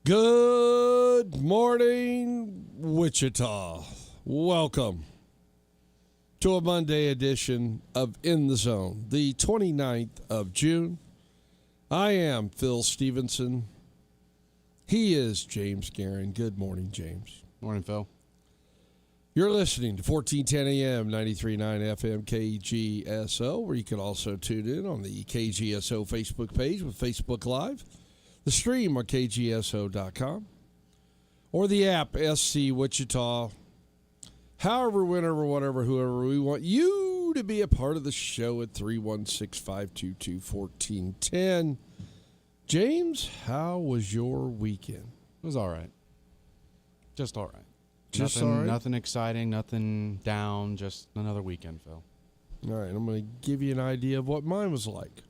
Good morning, Wichita. Welcome to a Monday edition of In the Zone, the 29th of June. I am Phil Stevenson. He is James Guerin. Good morning, James. Morning, Phil. You're listening to 1410 AM, 93.9 FM, KGSO, where you can also tune in on the KGSO Facebook page with Facebook Live, the stream on KGSO.com, or the app SC Wichita. However, whenever, whatever, whoever, we want you to be a part of the show at 316-522-1410. James, how was your weekend? It was all right. Just all right. Just nothing, all right? Nothing exciting, nothing down, just another weekend, Phil. All right, I'm going to give you an idea of what mine was like.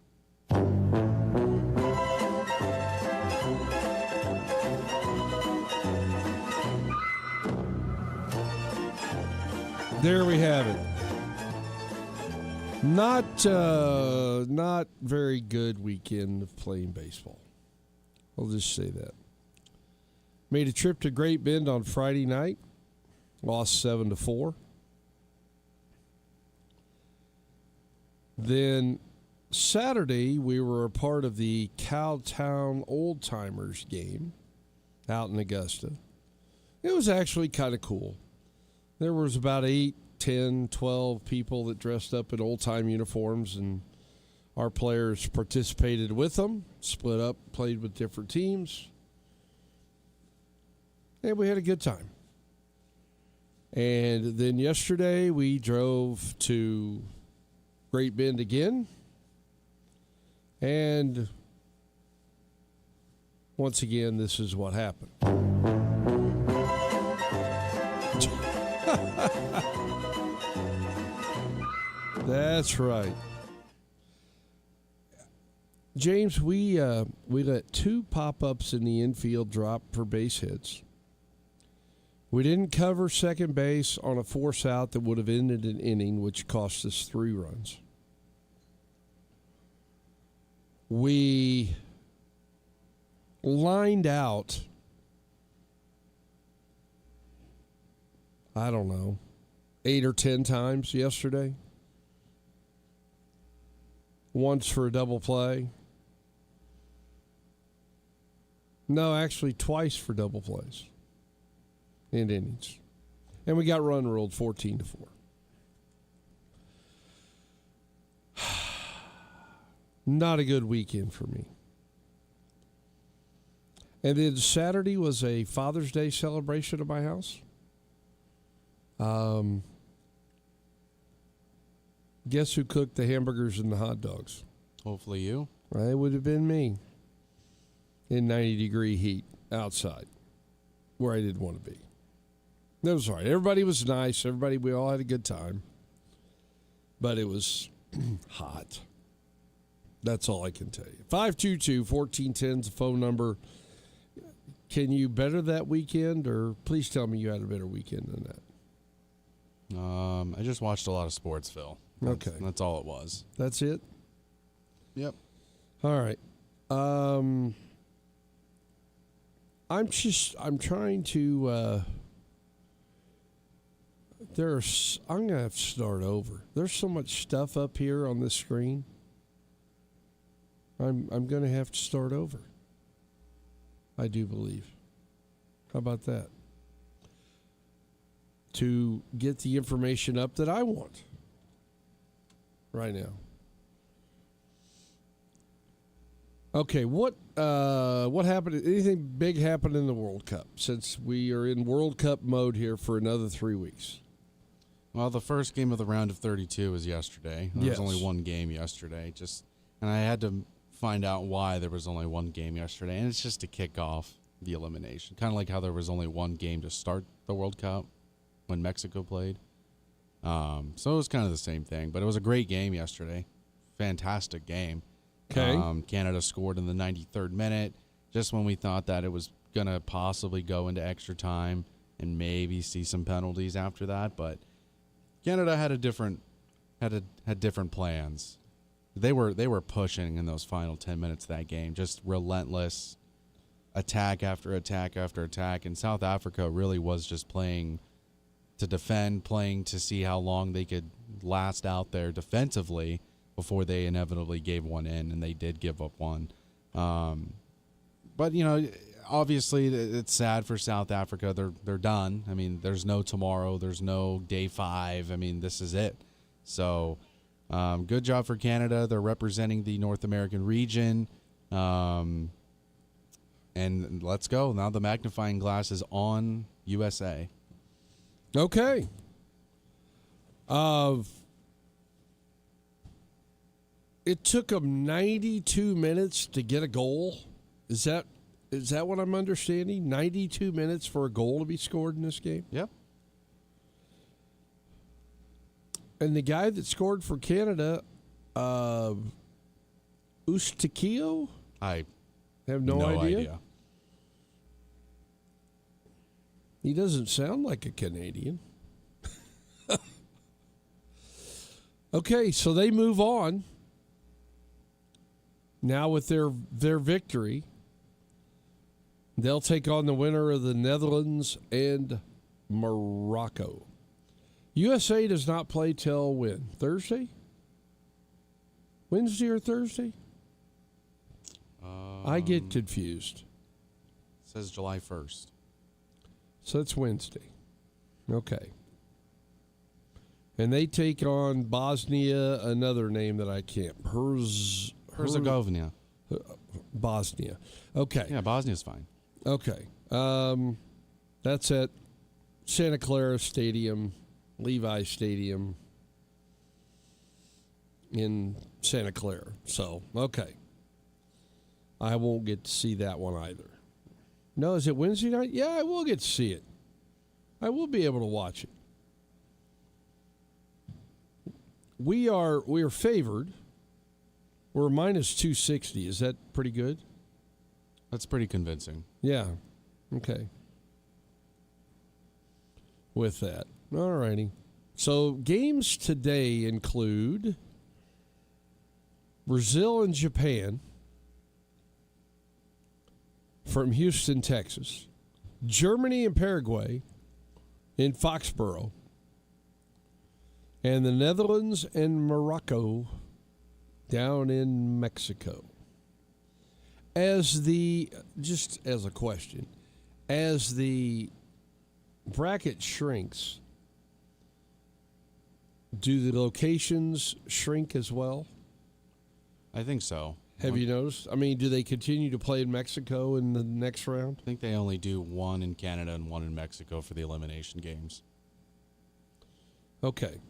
There we have it. Not very good weekend of playing baseball. I'll just say that. Made a trip to Great Bend on Friday night. Lost 7-4. Then Saturday, we were a part of the Cowtown Old Timers game out in Augusta. It was actually kind of cool. There was about 8, 10, 12 people that dressed up in old-time uniforms, and our players participated with them, split up, played with different teams, and we had a good time. And then yesterday, we drove to Great Bend again, and once again, this is what happened. That's right. James, we let 2 pop-ups in the infield drop for base hits. We didn't cover second base on a force out that would have ended an inning, which cost us 3 runs. We lined out, I don't know, 8 or 10 times yesterday. Once for a double play. No, actually twice for double plays in innings. And we got run ruled 14-4. Not a good weekend for me. And then Saturday was a Father's Day celebration at my house. Guess who cooked the hamburgers and the hot dogs? Hopefully you. It would have been me in 90-degree heat outside where I didn't want to be. That was all right. Everybody was nice. We all had a good time. But it was hot. That's all I can tell you. 522-1410 is the phone number. Can you better that weekend, or please tell me you had a better weekend than that? I just watched a lot of sports, Phil. That's all it was. That's it? Yep. All right. I'm trying to, I'm going to have to start over. There's so much stuff up here on this screen. I'm going to have to start over. I do believe. How about that? To get the information up that I want right now. Okay, what happened? Anything big happened in the World Cup since we are in World Cup mode here for another 3 weeks? Well, the first game of the round of 32 was yesterday. There was only one game yesterday. And I had to find out why there was only one game yesterday, and it's just to kick off the elimination. Kind of like how there was only one game to start the World Cup when Mexico played. So it was kind of the same thing, but it was a great game yesterday. Fantastic game. Okay. Canada scored in the 93rd minute, just when we thought that it was going to possibly go into extra time and maybe see some penalties after that, but Canada had different plans. They were pushing in those final 10 minutes of that game, just relentless. attack after attack after attack, and South Africa really was just playing to defend, playing to see how long they could last out there defensively before they inevitably gave one in, and they did give up one. But obviously it's sad for South Africa. They're done. I mean, there's no tomorrow. There's no day 5. I mean, this is it. So good job for Canada. They're representing the North American region. And let's go. Now the magnifying glass is on USA. Okay. It took them 92 minutes to get a goal. Is that what I'm understanding? 92 minutes for a goal to be scored in this game? Yep. And the guy that scored for Canada, Ustakio? I have no idea. He doesn't sound like a Canadian. Okay, so they move on. Now with their victory, they'll take on the winner of the Netherlands and Morocco. USA does not play till when? Thursday? Wednesday or Thursday? I get confused. It says July 1st. So it's Wednesday. Okay. And they take on Bosnia, another name that I can't. Herzegovina. Bosnia. Okay. Yeah, Bosnia's fine. Okay. That's at Santa Clara Stadium, Levi Stadium in Santa Clara. So, okay. I won't get to see that one either. No, is it Wednesday night? Yeah, I will get to see it. I will be able to watch it. We are favored. We're minus 260. Is that pretty good? That's pretty convincing. Yeah. Okay. With that. All righty. So games today include Brazil and Japan from Houston, Texas. Germany and Paraguay in Foxborough. And the Netherlands and Morocco down in Mexico. Just as a question, as the bracket shrinks, do the locations shrink as well? I think so. Have you noticed? I mean, do they continue to play in Mexico in the next round? I think they only do one in Canada and one in Mexico for the elimination games. Okay.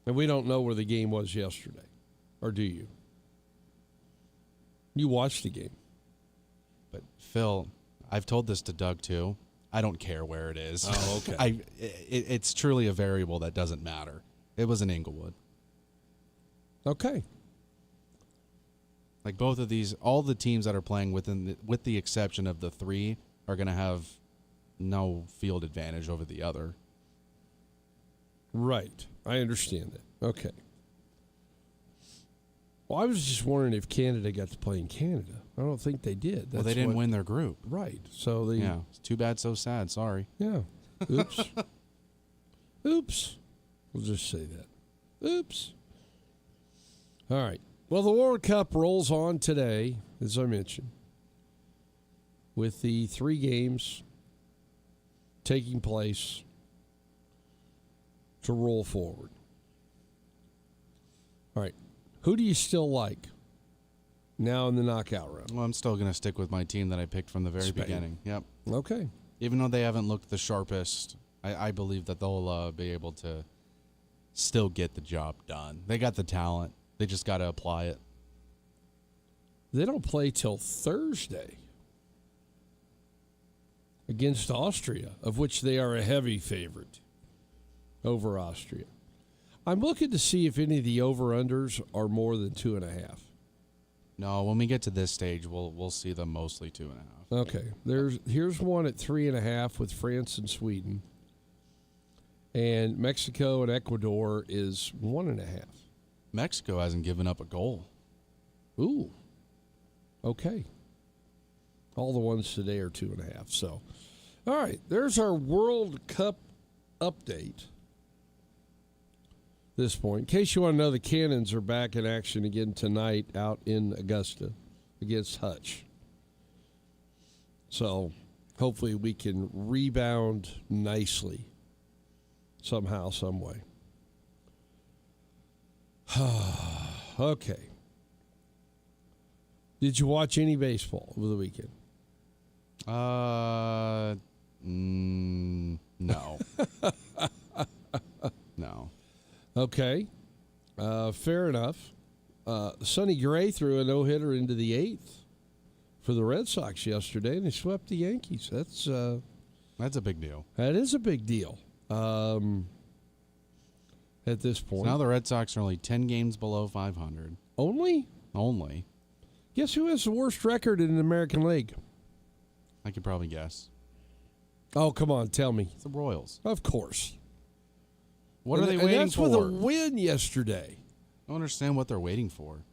And we don't know where the game was yesterday. Or do you? You watched the game. But, Phil, I've told this to Doug, too. I don't care where it is. Oh, okay. It's truly a variable that doesn't matter. It was in Inglewood. Okay. Like both of these, all the teams that are playing with the exception of the 3, are going to have no field advantage over the other. Right. I understand that. Okay. Well, I was just wondering if Canada got to play in Canada. I don't think they did. Well, they didn't win their group. Right. So they. Yeah. It's too bad, so sad. Sorry. Yeah. Oops. Oops. We'll just say that. Oops. All right. Well, the World Cup rolls on today, as I mentioned, with the 3 games taking place to roll forward. All right. Who do you still like now in the knockout round? Well, I'm still going to stick with my team that I picked from the very beginning. Yep. Okay. Even though they haven't looked the sharpest, I believe that they'll be able to still get the job done. They got the talent. They just got to apply it. They don't play till Thursday against Austria, of which they are a heavy favorite over Austria. I'm looking to see if any of the over-unders are more than 2.5. No, when we get to this stage, we'll see them mostly 2.5. Okay. Here's one at 3.5 with France and Sweden. And Mexico and Ecuador is 1.5. Mexico hasn't given up a goal. Ooh. Okay. All the ones today are 2.5. So, all right, there's our World Cup update. This point, in case you want to know, the Cannons are back in action again tonight out in Augusta against Hutch. So, hopefully, we can rebound nicely somehow, some way. Okay. Did you watch any baseball over the weekend? No. No. Okay. Fair enough. Sonny Gray threw a no-hitter into the 8th for the Red Sox yesterday, and they swept the Yankees. That's a big deal. That is a big deal. At this point. So now the Red Sox are only 10 games below 500. Only? Only. Guess who has the worst record in the American League? I could probably guess. Oh, come on, tell me. It's the Royals. Of course. What are they waiting that's for? That's with a win yesterday. I don't understand what they're waiting for.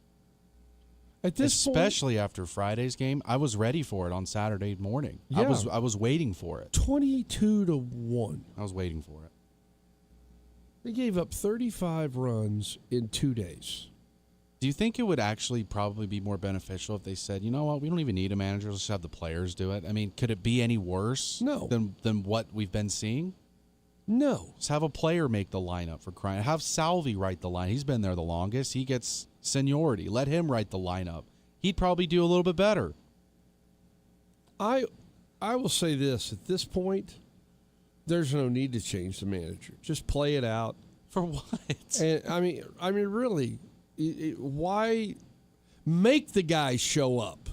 At this Especially after Friday's game, I was ready for it on Saturday morning. Yeah. I was waiting for it. 22-1. I was waiting for it. They gave up 35 runs in 2 days. Do you think it would actually probably be more beneficial if they said, you know what, we don't even need a manager, let's just have the players do it? I mean, could it be any worse No. than what we've been seeing? No. Just have a player make the lineup for crying. Have Salvi write the line. He's been there the longest. He gets seniority. Let him write the lineup. He'd probably do a little bit better. I will say this. At this point, there's no need to change the manager. Just play it out. For what? And I mean, really, why make the guy show up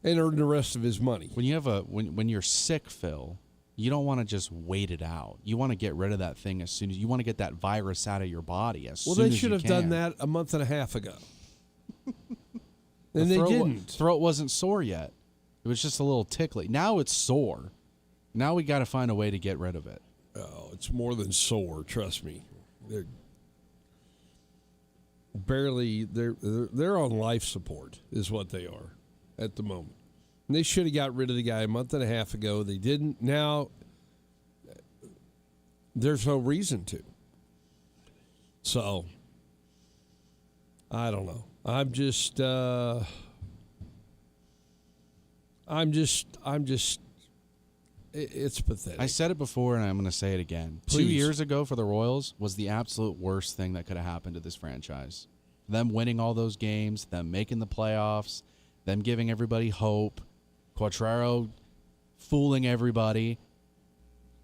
and earn the rest of his money? When you have when you're sick, Phil, you don't want to just wait it out. You want to get rid of that thing as soon as you want to get that virus out of your body as soon as you can. Well, they should have done that a month and a half ago. And they didn't. Throat wasn't sore yet. It was just a little tickly. Now it's sore. Now we got to find a way to get rid of it. Oh, it's more than sore. Trust me. They're barely. They're on life support, is what they are at the moment. And they should have got rid of the guy a month and a half ago. They didn't. Now there's no reason to. So I don't know. I'm just. It's pathetic. I said it before, and I'm going to say it again. Please. 2 years ago for the Royals was the absolute worst thing that could have happened to this franchise. Them winning all those games, them making the playoffs, them giving everybody hope, Quatraro fooling everybody,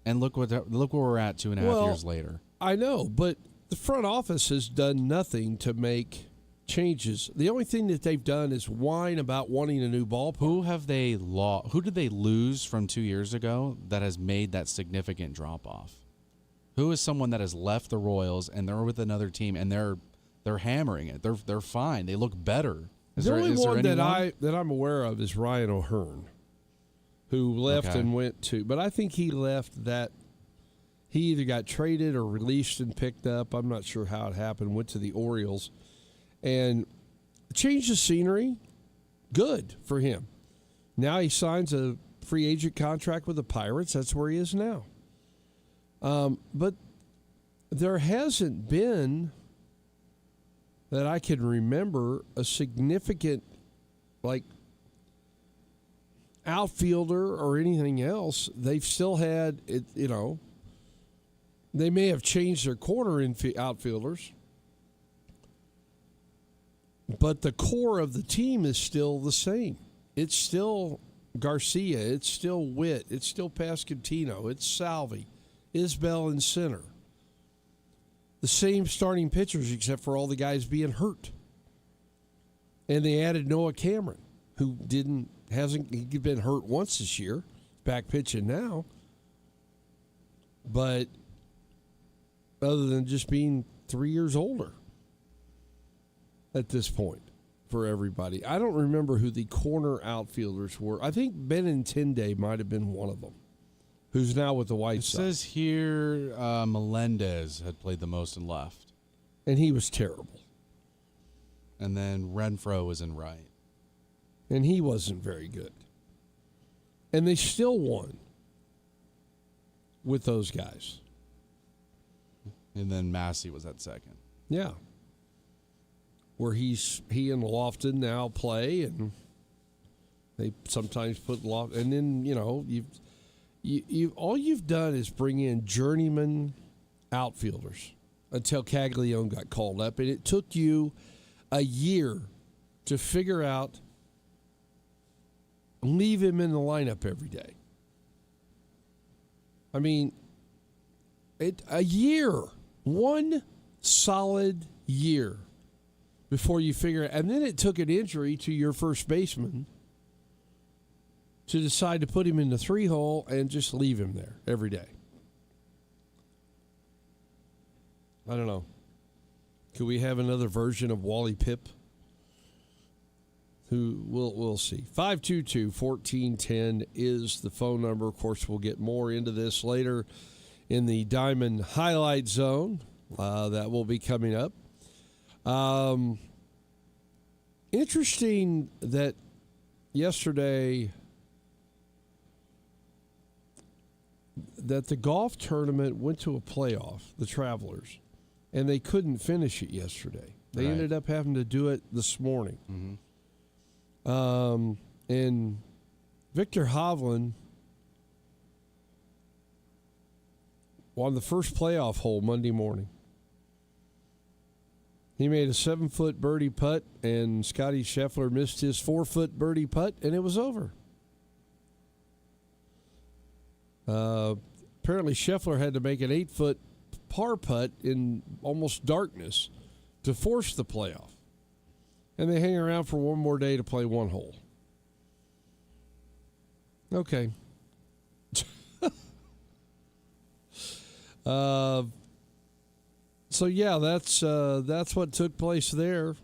and look where we're at 2.5 years later. I know, but the front office has done nothing to make changes. The only thing that they've done is whine about wanting a new ballpark. Who did they lose from 2 years ago that has made that significant drop off? Who is someone that has left the Royals and they're with another team and they're hammering it? They're fine. They look better. The only one that I'm aware of is Ryan O'Hearn, who left and went to. But I think he left that he either got traded or released and picked up. I'm not sure how it happened. Went to the Orioles. And change the scenery, good for him. Now he signs a free agent contract with the Pirates. That's where he is now. But there hasn't been, that I can remember, a significant, outfielder or anything else. They've still had, they may have changed their corner outfielders. But the core of the team is still the same. It's still Garcia. It's still Witt. It's still Pasquantino. It's Salvi. Isbell in center. The same starting pitchers except for all the guys being hurt. And they added Noah Cameron, who he'd been hurt once this year. Back pitching now. But other than just being 3 years older at this point for everybody. I don't remember who the corner outfielders were. I think Benintendi might have been one of them, who's now with the White Sox. It says here Melendez had played the most and left. And he was terrible. And then Renfroe was in right. And he wasn't very good. And they still won with those guys. And then Massey was at second. Yeah. Where he and Lofton now play, and they sometimes put Lofton. And then, you all you've done is bring in journeyman outfielders until Caglione got called up. And it took you a year to figure out, leave him in the lineup every day. I mean, a year, one solid year before you figure it. And then it took an injury to your first baseman to decide to put him in the 3-hole and just leave him there every day. I don't know. Could we have another version of Wally Pipp? Who we'll see. 522-1410 is the phone number. Of course, we'll get more into this later in the Diamond Highlight Zone. That will be coming up. Interesting that yesterday that the golf tournament went to a playoff, the Travelers, and they couldn't finish it yesterday. They ended up having to do it this morning. Mm-hmm. And Victor Hovland won the first playoff hole Monday morning. He made a 7-foot birdie putt, and Scotty Scheffler missed his 4-foot birdie putt, and it was over. Apparently, Scheffler had to make an 8-foot par putt in almost darkness to force the playoff. And they hang around for one more day to play one hole. Okay. So yeah, that's what took place there. In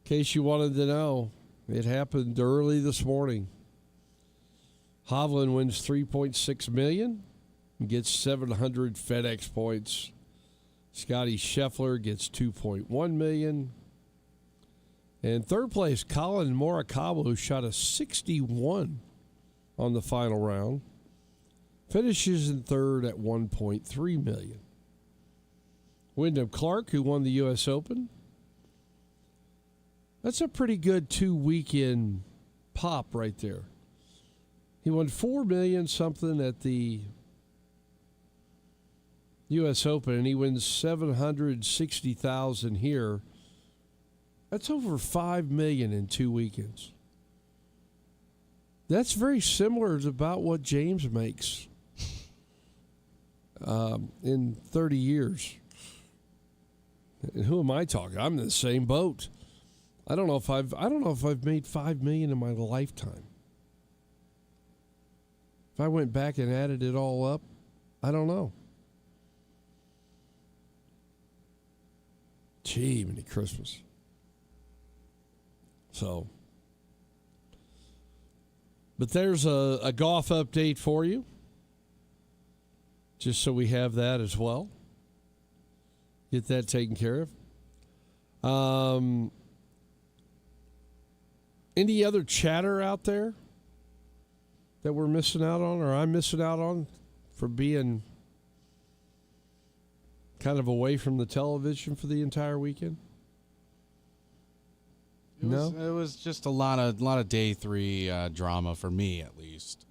case you wanted to know, it happened early this morning. Hovland wins $3.6 million, gets 700 FedEx points. Scotty Scheffler gets $2.1 million. And third place, Colin Morikawa, who shot a 61 on the final round, finishes in third at $1.3 million. Wyndham Clark, who won the U.S. Open, that's a pretty good 2-weekend pop right there. He won $4 million something at the U.S. Open, and he wins $760,000 here. That's over $5 million in 2 weekends. That's very similar to about what James makes in 30 years. And who am I talking? I'm in the same boat. I don't know if I've made $5 million in my lifetime. If I went back and added it all up, I don't know. Gee, many Christmas. So, but there's a golf update for you, just so we have that as well. Get that taken care of. Any other chatter out there that we're missing out on, or I'm missing out on, for being kind of away from the television for the entire weekend? It was just a lot of day 3 drama for me, at least.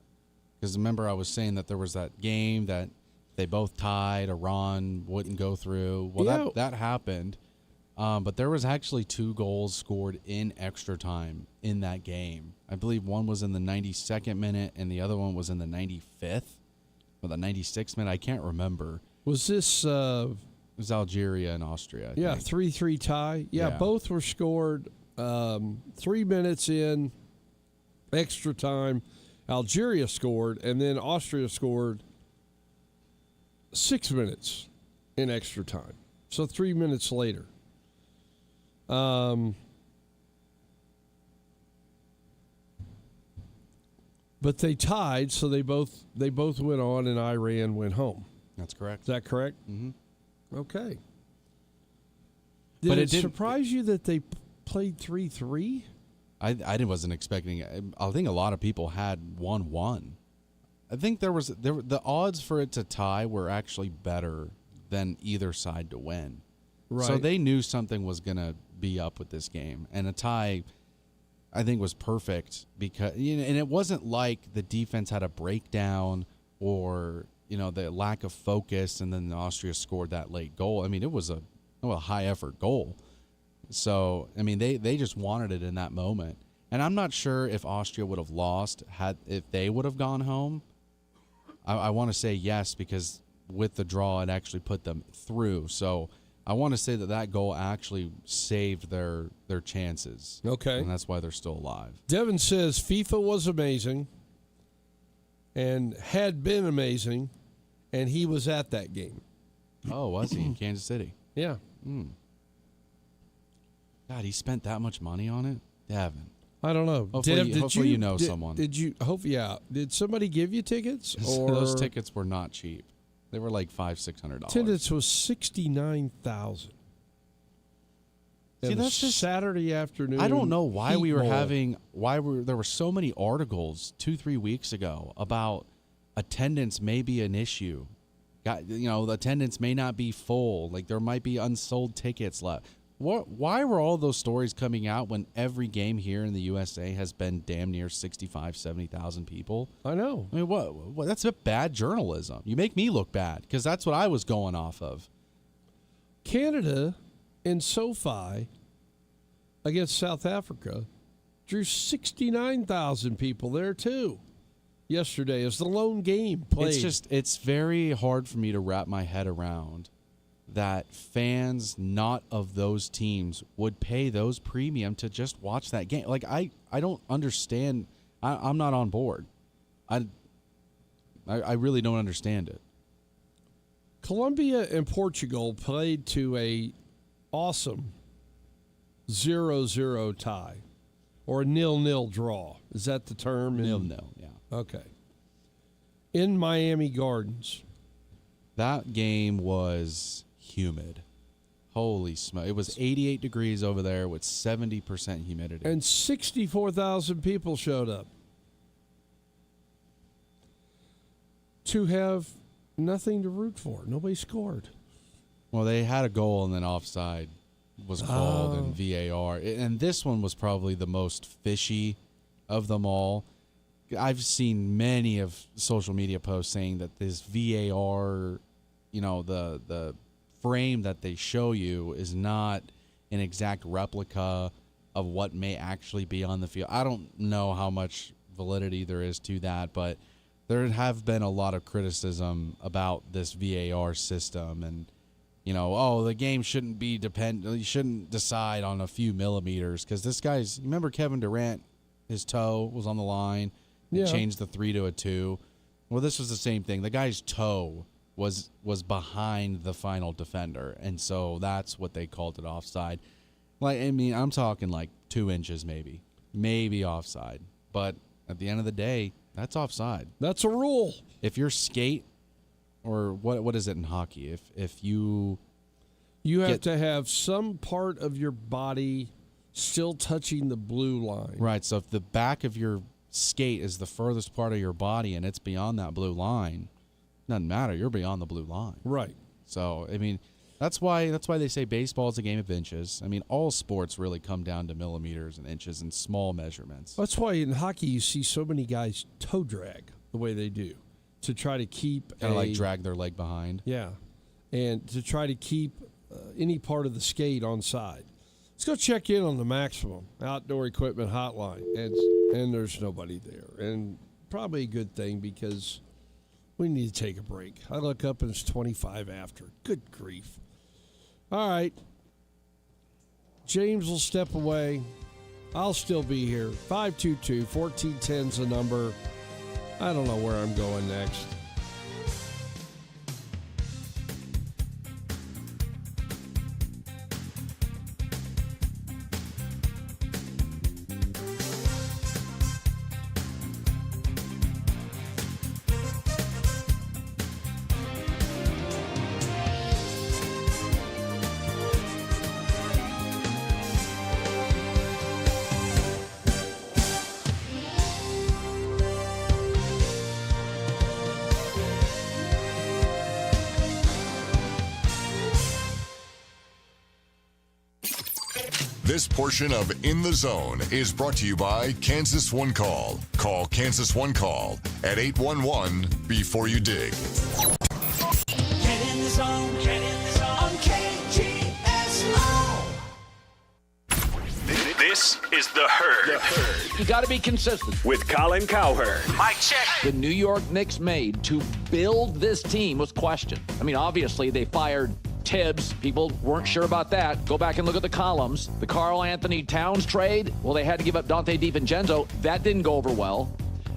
Because remember, I was saying that there was that game that they both tied. Iran wouldn't go through. Well, Yeah. that happened. But there was actually 2 goals scored in extra time in that game. I believe one was in the 92nd minute and the other one was in the 95th or the 96th minute. I can't remember. Was this? It was Algeria and Austria. I think. 3-3 tie. Yeah, both were scored 3 minutes in extra time. Algeria scored, and then Austria scored 6 minutes in extra time. So 3 minutes later. But they tied, so they both went on, and Iran went home. That's correct. Is that correct? Mm-hmm. Okay. But Did it it didn't- surprise you that they played 3-3? wasn't expecting it. I think a lot of people had 1-1. I think the odds for it to tie were actually better than either side to win. Right. So they knew something was going to be up with this game, and a tie I think was perfect because and it wasn't like the defense had a breakdown or the lack of focus, and then Austria scored that late goal. I mean, it was a high effort goal. So I mean, they just wanted it in that moment, and I'm not sure if Austria would have lost if they would have gone home. I want to say yes, because with the draw it actually put them through. So I want to say that goal actually saved their chances. Okay. And that's why they're still alive. Devin says FIFA was amazing and had been amazing, and he was at that game. Oh, was he in Kansas City? Yeah. God, he spent that much money on it? Devin. I don't know. Hopefully you know someone. Did somebody give you tickets? Or Those tickets were not cheap. They were like $500-$600. Attendance was 69,000. See, that's just Saturday afternoon. I don't know why Heat we were Bowl. there were so many articles 2-3 weeks ago about attendance may be an issue. The attendance may not be full. Like there might be unsold tickets left. Why were all those stories coming out when every game here in the USA has been damn near 65,000-70,000 people? I know. I mean, what? That's a bad journalism. You make me look bad because that's what I was going off of. Canada in SoFi against South Africa drew 69,000 people there too. Yesterday as the lone game played. It's very hard for me to wrap my head around that fans not of those teams would pay those premium to just watch that game. Like I don't understand. I'm not on board. I really don't understand it. Colombia and Portugal played to a awesome 0-0 tie or a 0-0 draw. Is that the term? 0-0, yeah. Okay. In Miami Gardens. That game was humid. Holy smoke. It was 88 degrees over there with 70% humidity. And 64,000 people showed up to have nothing to root for. Nobody scored. Well, they had a goal and then offside was called and VAR. And this one was probably the most fishy of them all. I've seen many of social media posts saying that this VAR, the frame that they show you is not an exact replica of what may actually be on the field. I don't know how much validity there is to that, but there have been a lot of criticism about this VAR system and, the game shouldn't be you shouldn't decide on a few millimeters because this guy's, remember Kevin Durant, his toe was on the line. Yeah. Changed the 3 to a 2. Well, this was the same thing. The guy's toe was behind the final defender, and so that's what they called it offside. Like, I mean, I'm talking like 2 inches maybe offside. But at the end of the day, that's offside. That's a rule. If your skate, or what is it in hockey? If you have to have some part of your body still touching the blue line. Right. So if the back of your skate is the furthest part of your body and it's beyond that blue line, doesn't matter, you're beyond the blue line. Right. So I mean, that's why they say baseball is a game of inches. I mean, all sports really come down to millimeters and inches and small measurements. That's why in hockey you see so many guys toe drag the way they do to try to keep kind of like drag their leg behind. Yeah, and to try to keep any part of the skate on side. Let's go check in on the Maximum Outdoor Equipment Hotline. And there's nobody there. And probably a good thing because we need to take a break. I look up and it's 25 after. Good grief. All right. James will step away. I'll still be here. 522-1410 is the number. I don't know where I'm going next. This portion of In the Zone is brought to you by Kansas One Call. Call Kansas One Call at 811 before you dig. Get in the zone, on KGSO. This is The Herd. You got to be consistent. With Colin Cowherd. Mic check. The New York Knicks made to build this team was questioned. I mean, obviously, they fired Tibbs. People weren't sure about that. Go back and look at the columns. The Karl Anthony Towns trade, well, they had to give up Dante DiVincenzo. That didn't go over well.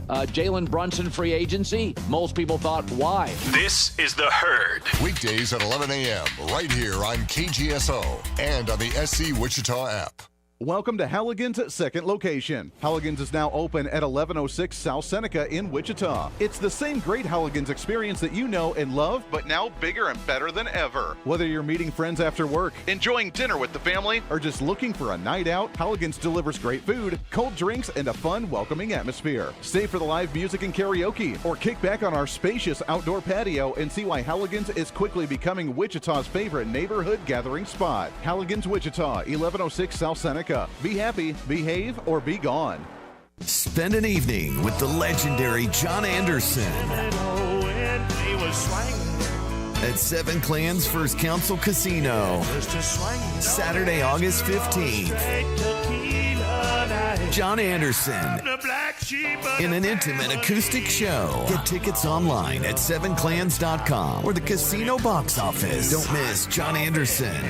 Jalen Brunson free agency, most people thought, why? This is The Herd. Weekdays at 11 a.m. right here on KGSO and on the SC Wichita app. Welcome to Halligan's second location. Halligan's is now open at 1106 South Seneca in Wichita. It's the same great Halligan's experience that you know and love, but now bigger and better than ever. Whether you're meeting friends after work, enjoying dinner with the family, or just looking for a night out, Halligan's delivers great food, cold drinks, and a fun, welcoming atmosphere. Stay for the live music and karaoke, or kick back on our spacious outdoor patio and see why Halligan's is quickly becoming Wichita's favorite neighborhood gathering spot. Halligan's Wichita, 1106 South Seneca. Be happy, behave, or be gone. Spend an evening with the legendary John Anderson at Seven Clans First Council Casino. Saturday, August 15th. John Anderson in an intimate acoustic show. Get tickets online at sevenclans.com or the casino box office. Don't miss John Anderson.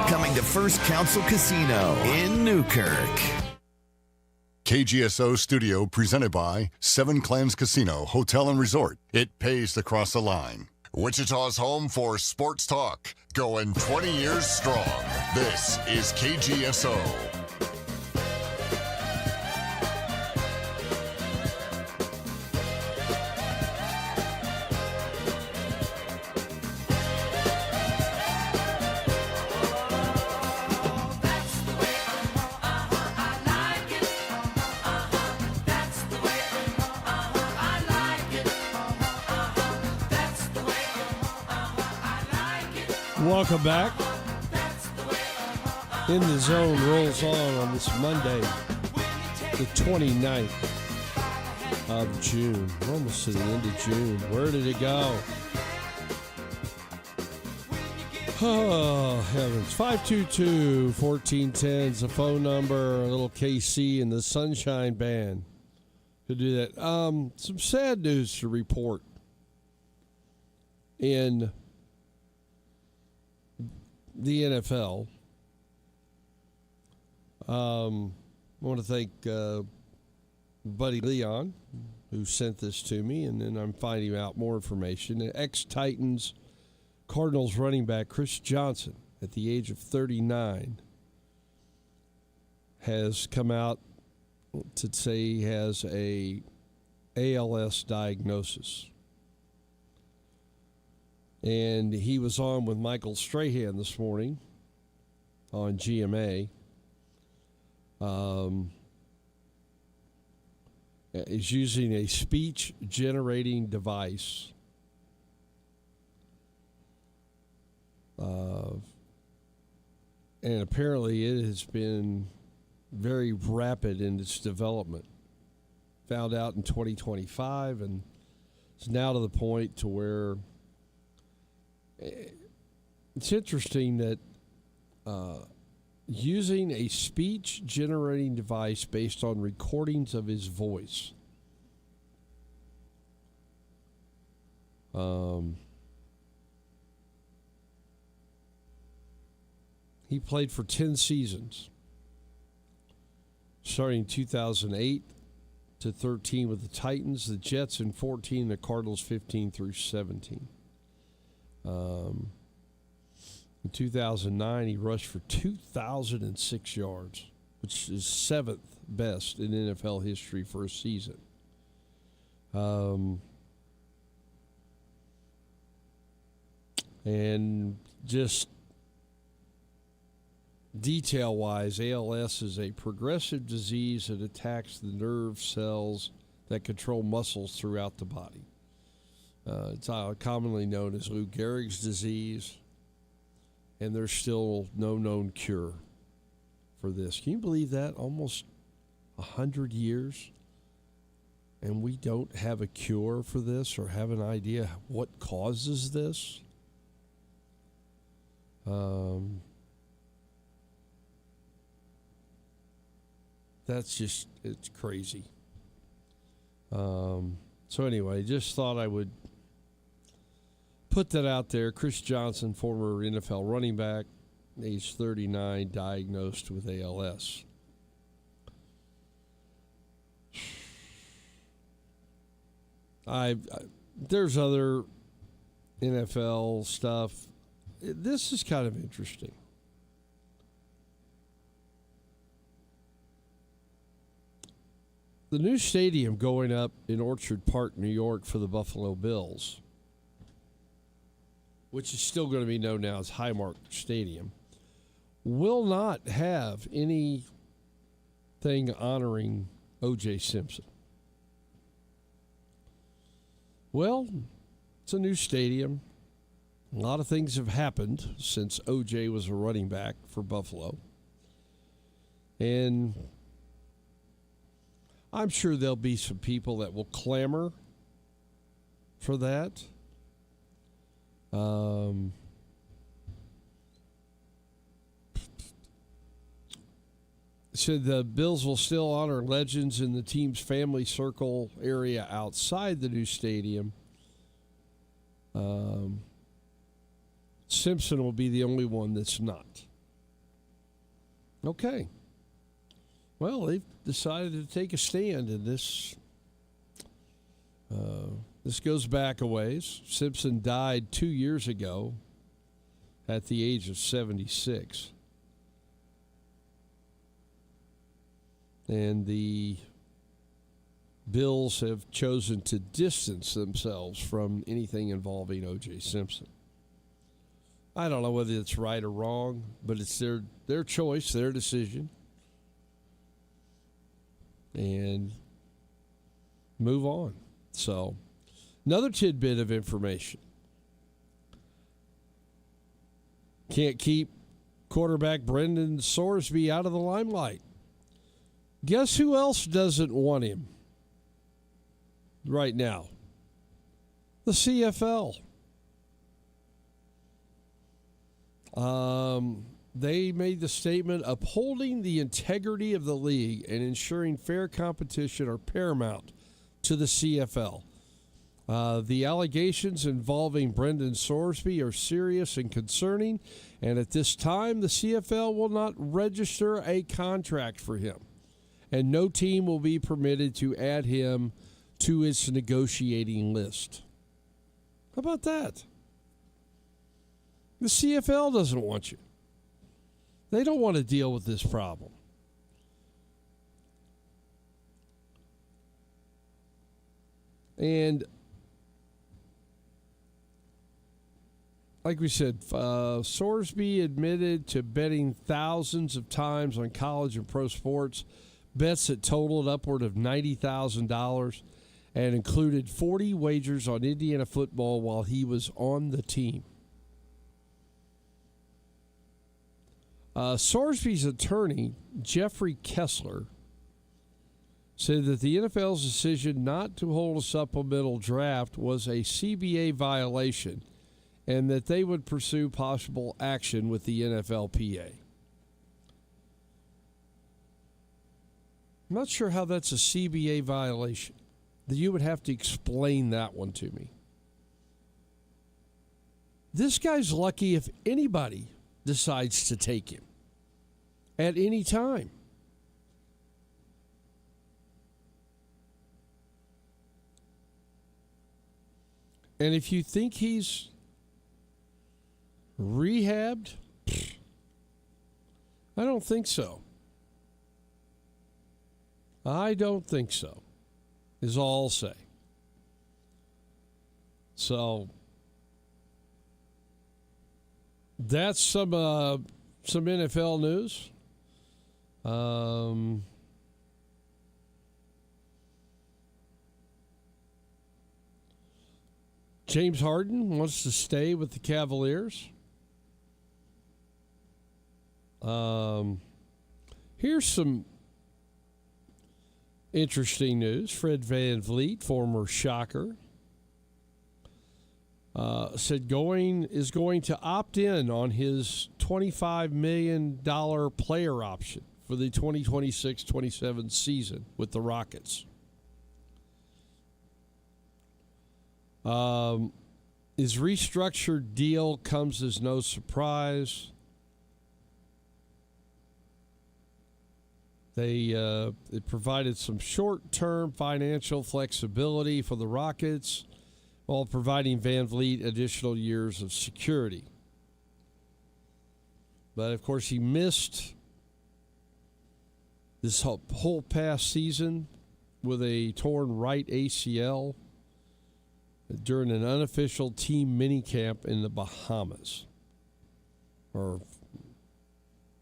Coming to First Council Casino in Newkirk. KGSO Studio presented by Seven Clans Casino, Hotel and Resort. It pays to cross the line. Wichita's home for sports talk, going 20 years strong. This is KGSO. Welcome back. In the Zone rolls on this Monday, the 29th of June. We're almost to the end of June. Where did it go? Oh, heavens. 522-1410 is the phone number. A little KC and the Sunshine Band could do that. Some sad news to report. In the NFL, I want to thank Buddy Leon, who sent this to me, and then I'm finding out more information. Ex-Titans Cardinals running back Chris Johnson, at the age of 39, has come out to say he has a ALS diagnosis. And he was on with Michael Strahan this morning on GMA. Is using a speech-generating device. And apparently it has been very rapid in its development. Found out in 2025, and it's now to the point to where it's interesting that using a speech-generating device based on recordings of his voice. He played for 10 seasons, starting 2008 to 13 with the Titans, the Jets in 14, the Cardinals 15 through 17. In 2009, he rushed for 2,006 yards, which is seventh best in NFL history for a season. And just detail-wise, ALS is a progressive disease that attacks the nerve cells that control muscles throughout the body. It's commonly known as Lou Gehrig's disease. and there's still no known cure for this. Can you believe that? Almost 100 years, and we don't have a cure for this or have an idea what causes this. That's just, it's crazy. So anyway, just thought I would put that out there. Chris Johnson, former NFL running back, age 39, diagnosed with ALS. There's other NFL stuff. This is kind of interesting. The new stadium going up in Orchard Park, New York for the Buffalo Bills, which is still going to be known now as Highmark Stadium, will not have anything honoring O.J. Simpson. Well, it's a new stadium. A lot of things have happened since O.J. was a running back for Buffalo. And I'm sure there'll be some people that will clamor for that. Said the Bills will still honor legends in the team's family circle area outside the new stadium. Simpson will be the only one that's not. Okay. Well, they've decided to take a stand, and this goes back a ways. Simpson died 2 years ago at the age of 76. And the Bills have chosen to distance themselves from anything involving O.J. Simpson. I don't know whether it's right or wrong, but it's their choice, their decision. And move on. So, another tidbit of information. Can't keep quarterback Brendan Sorsby out of the limelight. Guess who else doesn't want him right now? The CFL. They made the statement, upholding the integrity of the league and ensuring fair competition are paramount to the CFL. The allegations involving Brendan Sorsby are serious and concerning, and at this time, the CFL will not register a contract for him, and no team will be permitted to add him to its negotiating list. How about that? The CFL doesn't want you. They don't want to deal with this problem. And like we said, Sorsby admitted to betting thousands of times on college and pro sports, bets that totaled upward of $90,000 and included 40 wagers on Indiana football while he was on the team. Sorsby's attorney, Jeffrey Kessler, said that the NFL's decision not to hold a supplemental draft was a CBA violation and that they would pursue possible action with the NFLPA. I'm not sure how that's a CBA violation. You would have to explain that one to me. This guy's lucky if anybody decides to take him at any time. And if you think he's rehabbed, I don't think so. I don't think so, is all I'll say. So that's some NFL news. James Harden wants to stay with the Cavaliers. Here's some interesting news. Fred VanVleet, former Shocker, said is going to opt in on his $25 million player option for the 2026-27 season with the Rockets. His restructured deal comes as no surprise. It provided some short-term financial flexibility for the Rockets while providing VanVleet additional years of security. But, of course, he missed this whole past season with a torn right ACL during an unofficial team minicamp in the Bahamas. Or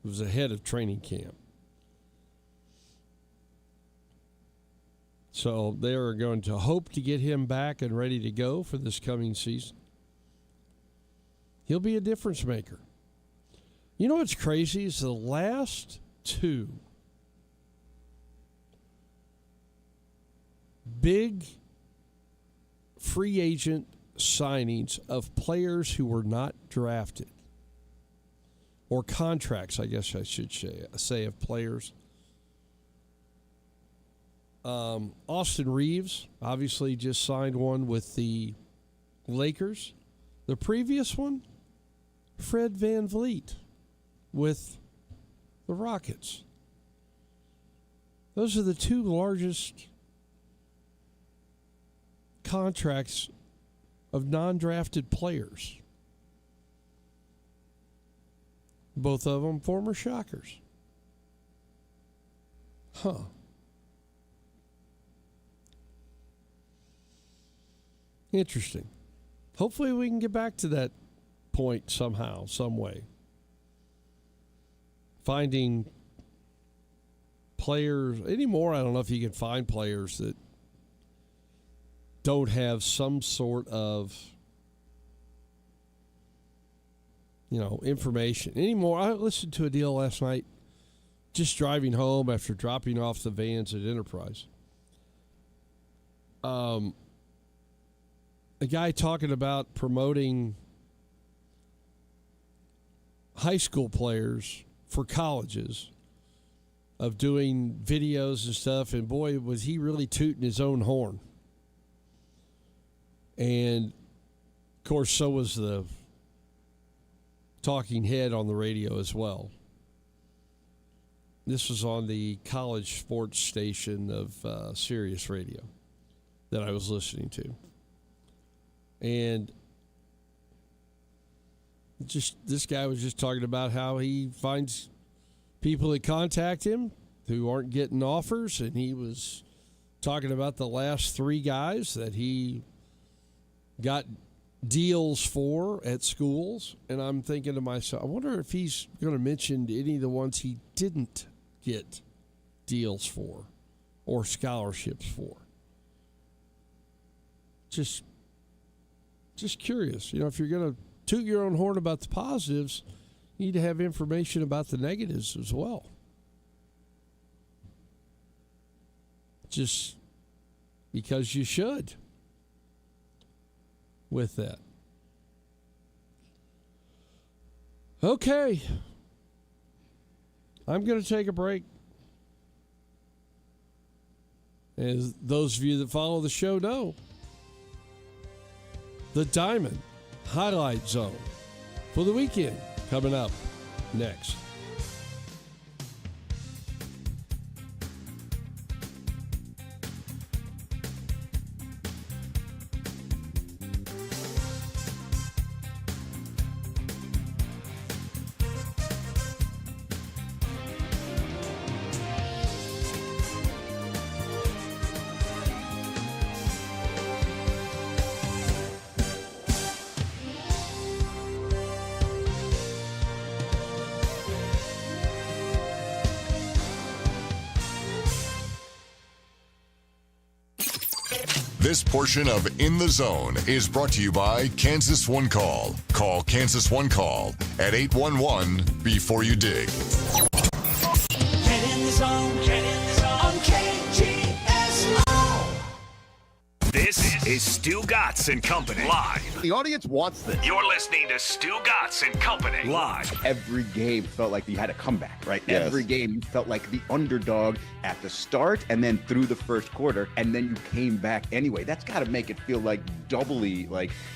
it was ahead of training camp. So they are going to hope to get him back and ready to go for this coming season. He'll be a difference maker. You know what's crazy is the last two big free agent signings of players who were not drafted, or contracts, I guess I should say, of players. Austin Reeves obviously just signed one with the Lakers. The previous one, Fred VanVleet with the Rockets. Those are the two largest contracts of non-drafted players. Both of them former Shockers. Huh. Interesting. Hopefully we can get back to that point somehow, some way. Finding players anymore, I don't know if you can find players that don't have some sort of, information anymore. I listened to a deal last night just driving home after dropping off the Vans at Enterprise. A guy talking about promoting high school players for colleges, of doing videos and stuff, and boy, was he really tooting his own horn. And, of course, so was the talking head on the radio as well. This was on the college sports station of Sirius Radio that I was listening to. And just this guy was just talking about how he finds people that contact him who aren't getting offers, and he was talking about the last three guys that he got deals for at schools. And I'm thinking to myself, I wonder if he's going to mention any of the ones he didn't get deals for or scholarships for. Just curious. If you're going to toot your own horn about the positives, you need to have information about the negatives as well. Just because you should with that. Okay. I'm going to take a break. As those of you that follow the show know, the Diamond Highlight Zone for the weekend coming up next. This portion of In the Zone is brought to you by Kansas One Call. Call Kansas One Call at 811 before you dig. Get in the zone, on KGSO. This is Stu Gatz and Company live. The audience wants this. You're listening to Stu Gatz and Company live. Every game felt like you had a comeback, right? Yes. Every game you felt like the underdog at the start and then through the first quarter, and then you came back anyway. That's got to make it feel like doubly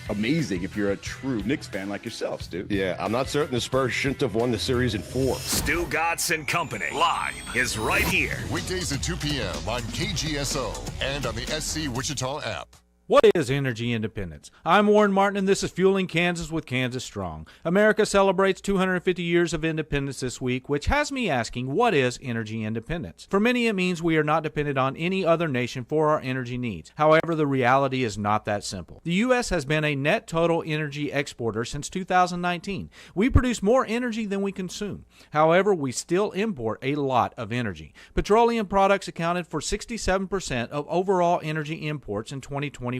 amazing if you're a true Knicks fan like yourself, Stu. Yeah, I'm not certain the Spurs shouldn't have won the series in 4. Stu Gatz and Company live is right here. Weekdays at 2 p.m. on KGSO and on the SC Wichita app. What is energy independence? I'm Warren Martin, and this is Fueling Kansas with Kansas Strong. America celebrates 250 years of independence this week, which has me asking, what is energy independence? For many, it means we are not dependent on any other nation for our energy needs. However, the reality is not that simple. The U.S. has been a net total energy exporter since 2019. We produce more energy than we consume. However, we still import a lot of energy. Petroleum products accounted for 67% of overall energy imports in 2024.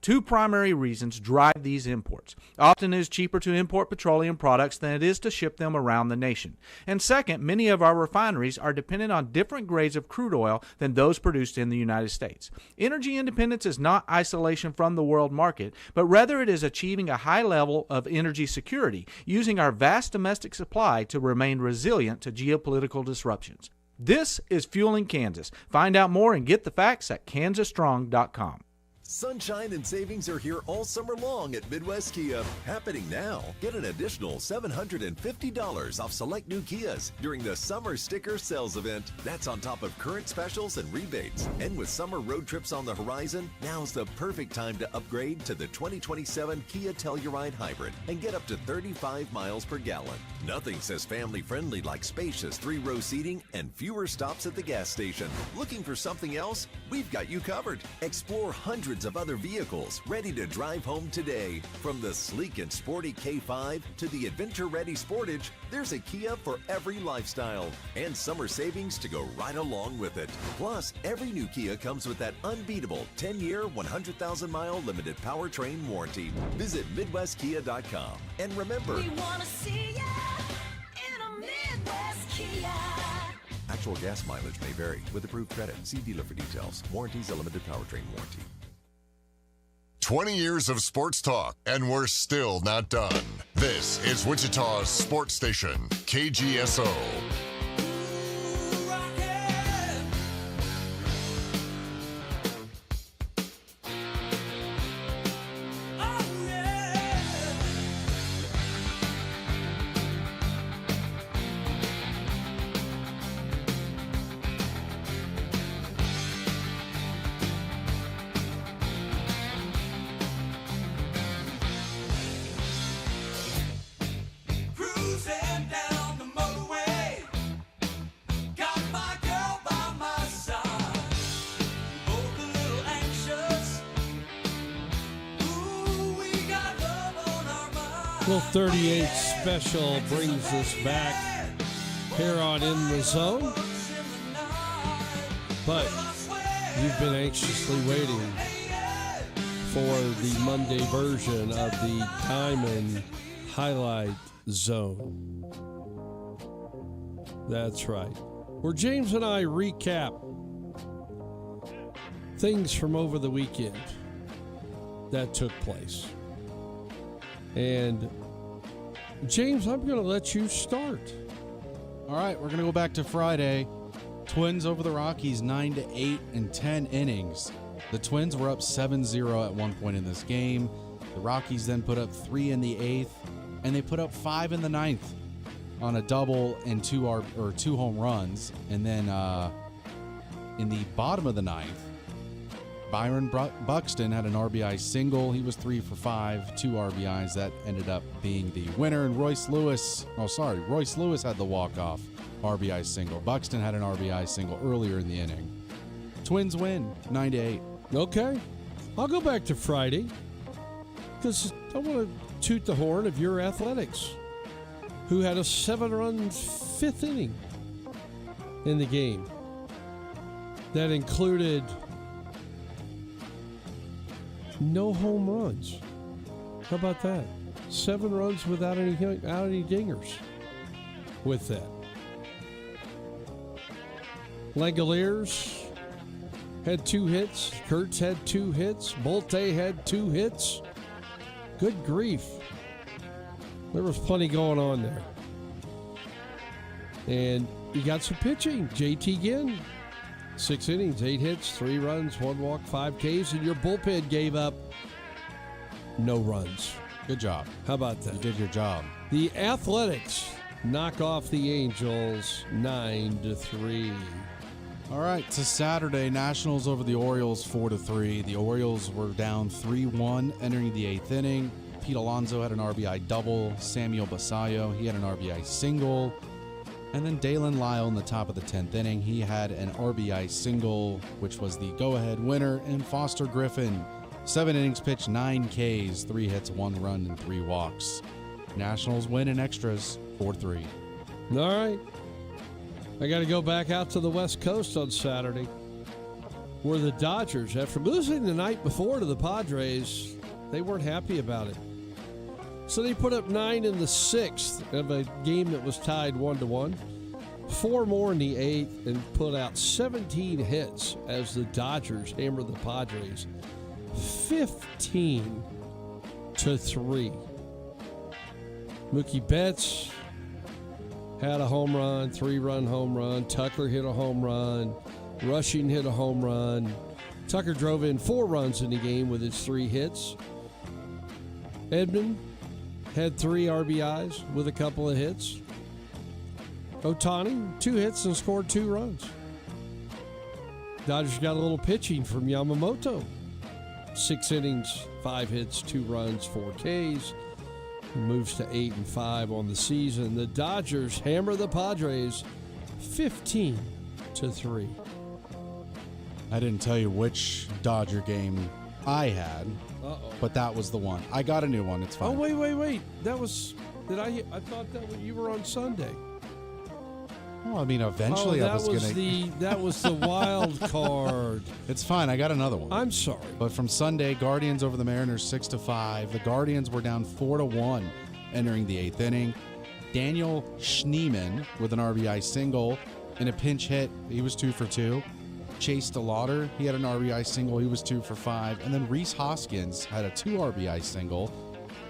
Two primary reasons drive these imports. Often it is cheaper to import petroleum products than it is to ship them around the nation. And second, many of our refineries are dependent on different grades of crude oil than those produced in the United States. Energy independence is not isolation from the world market, but rather it is achieving a high level of energy security, using our vast domestic supply to remain resilient to geopolitical disruptions. This is Fueling Kansas. Find out more and get the facts at kansasstrong.com. Sunshine and savings are here all summer long at Midwest Kia. Happening now. Get an additional $750 off select new Kias during the Summer Sticker Sales Event. That's on top of current specials and rebates. And with summer road trips on the horizon, now's the perfect time to upgrade to the 2027 Kia Telluride Hybrid and get up to 35 miles per gallon. Nothing says family-friendly like spacious 3-row seating and fewer stops at the gas station. Looking for something else? We've got you covered. Explore hundreds of other vehicles ready to drive home today. From the sleek and sporty K5 to the adventure-ready Sportage, there's a Kia for every lifestyle. And summer savings to go right along with it. Plus, every new Kia comes with that unbeatable 10-year, 100,000-mile limited powertrain warranty. Visit MidwestKia.com. And remember, We want to see ya in a Midwest Kia. actual gas mileage may vary. With approved credit, see dealer for details. Warranties a limited powertrain warranty. 20 years of sports talk, and we're still not done. This is Wichita's sports station, KGSO. Little 38 special brings us back here on In the Zone. But you've been anxiously waiting for the Monday version of the Diamond Highlight Zone. That's right. Where James and I recap things from over the weekend that took place. And James, I'm going to let you start. All right, we're going to go back to Friday. Twins over the Rockies 9-8 in 10 innings. The Twins were up 7-0 at one point in this game. The Rockies then put up 3 in the 8th, and they put up 5 in the 9th on a double and 2 home runs. And then in the bottom of the 9th, Byron Buxton had an RBI single. He was 3 for 5, 2 RBIs. That ended up being the winner. And Royce Lewis had the walk-off RBI single. Buxton had an RBI single earlier in the inning. Twins win 9-8. Okay. I'll go back to Friday because I want to toot the horn of your Athletics, who had a 7-run 5th inning in the game. That included No home runs. How about that? 7 runs without any dingers with that. Langoliers had 2 hits. Kurtz had 2 hits. Bolte had 2 hits. Good grief. There was plenty going on there. And you got some pitching. JT Ginn, 6 innings, 8 hits, 3 runs, 1 walk, 5 Ks, and your bullpen gave up no runs. Good job. How about that? You did your job. The Athletics knock off the Angels 9-3. All right, to Saturday, Nationals over the Orioles 4-3. The Orioles were down 3-1 entering the 8th inning. Pete Alonso had an RBI double. Samuel Basallo, he had an RBI single. And then Dalen Lyle in the top of the 10th inning, he had an RBI single, which was the go-ahead winner. And Foster Griffin, 7 innings pitched, 9 Ks, 3 hits, 1 run, and 3 walks. Nationals win in extras 4-3. All right. I got to go back out to the West Coast on Saturday, where the Dodgers, after losing the night before to the Padres, they weren't happy about it. So they put up 9 in the 6th of a game that was tied 1-1, 4 more in the 8th, and put out 17 hits as the Dodgers hammered the Padres 15-3. Mookie Betts had a home run, 3-run home run. Tucker hit a home run. Rushing hit a home run. Tucker drove in 4 runs in the game with his 3 hits. Edman had 3 RBIs with a couple of hits. Ohtani, 2 hits and scored 2 runs. Dodgers got a little pitching from Yamamoto. 6 innings, 5 hits, 2 runs, 4 Ks. Moves to 8-5 on the season. The Dodgers hammer the Padres 15-3. I didn't tell you which Dodger game I had, but that was the one. I got a new one. It's fine. Oh, wait. That was... I thought that you were on Sunday. Well, I mean, eventually I was going to... That was the wild card. It's fine. I got another one. I'm sorry. But from Sunday, Guardians over the Mariners 6-5. The Guardians were down 4-1 entering the 8th inning. Daniel Schneemann with an RBI single in a pinch hit. He was 2 for 2. Chase DeLauder, he had an RBI single. He was 2 for 5. And then Rhys Hoskins had a 2 RBI single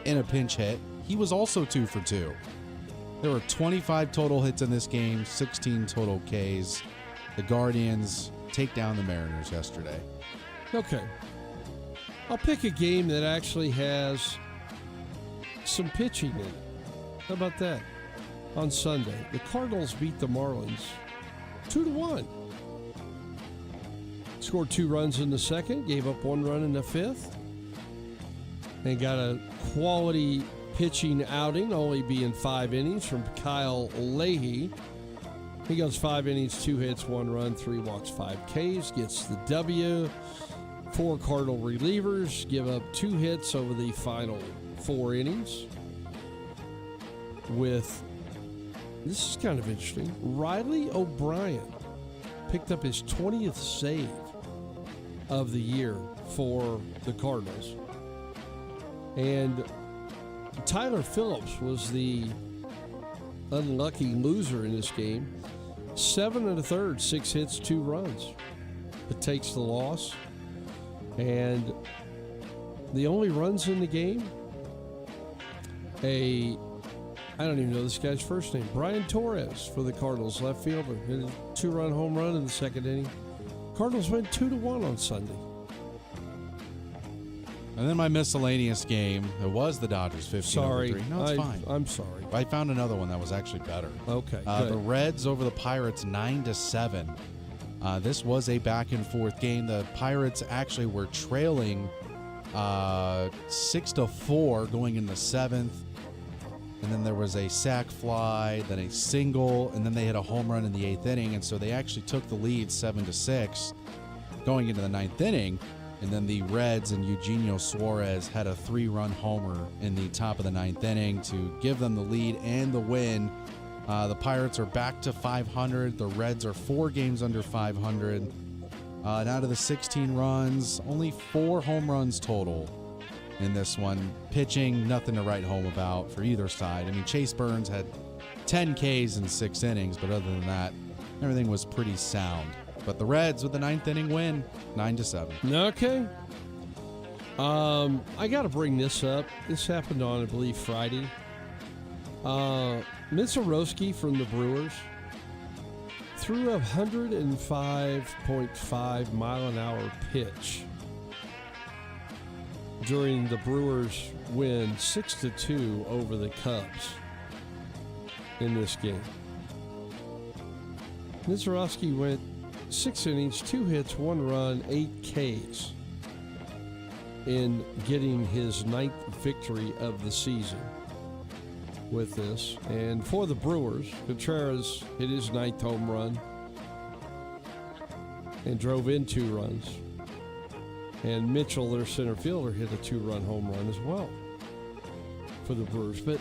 in a pinch hit. He was also 2 for 2. There were 25 total hits in this game, 16 total Ks. The Guardians take down the Mariners yesterday. Okay. I'll pick a game that actually has some pitching in it. How about that? On Sunday, the Cardinals beat the Marlins 2-1. Scored 2 runs in the second, gave up 1 run in the 5th, and got a quality pitching outing, only being 5 innings from Kyle Leahy. He goes 5 innings, 2 hits, 1 run, 3 walks, 5 Ks, gets the W. 4 Cardinal relievers give up 2 hits over the final 4 innings. With, this is kind of interesting, Riley O'Brien picked up his 20th save of the year for the Cardinals. And Tyler Phillips was the unlucky loser in this game. 7 1/3, 6 hits, 2 runs. It takes the loss. And the only runs in the game, I don't even know this guy's first name, Brian Torres for the Cardinals, left fielder. Hit a 2-run home run in the second inning. Cardinals went 2-1 on Sunday. And then my miscellaneous game, it was the Dodgers 15-3. Sorry. No, it's fine. I'm sorry. I found another one that was actually better. Okay, The Reds over the Pirates 9-7. This was a back-and-forth game. The Pirates actually were trailing 6-4 going in the 7th. And then there was a sac fly, then a single, and then they hit a home run in the 8th inning. And so they actually took the lead 7-6 going into the 9th inning. And then the Reds and Eugenio Suarez had a 3-run homer in the top of the 9th inning to give them the lead and the win. The Pirates are back to 500. The Reds are 4 games under 500. And out of the 16 runs, only 4 home runs total in this one. Pitching, nothing to write home about for either side. I mean, Chase Burns had 10 Ks in 6 innings, but other than that, everything was pretty sound. But the Reds with the 9th inning win, 9-7. Okay. I got to bring this up. This happened on, I believe, Friday. Mitzarowski from the Brewers threw a 105.5 mile an hour pitch during the Brewers' win 6-2 over the Cubs in this game. Mitzarowski went 6 innings, 2 hits, 1 run, 8 Ks in getting his 9th victory of the season with this. And for the Brewers, Contreras hit his 9th home run and drove in 2 runs. And Mitchell, their center fielder, hit a 2-run home run as well for the Brewers. But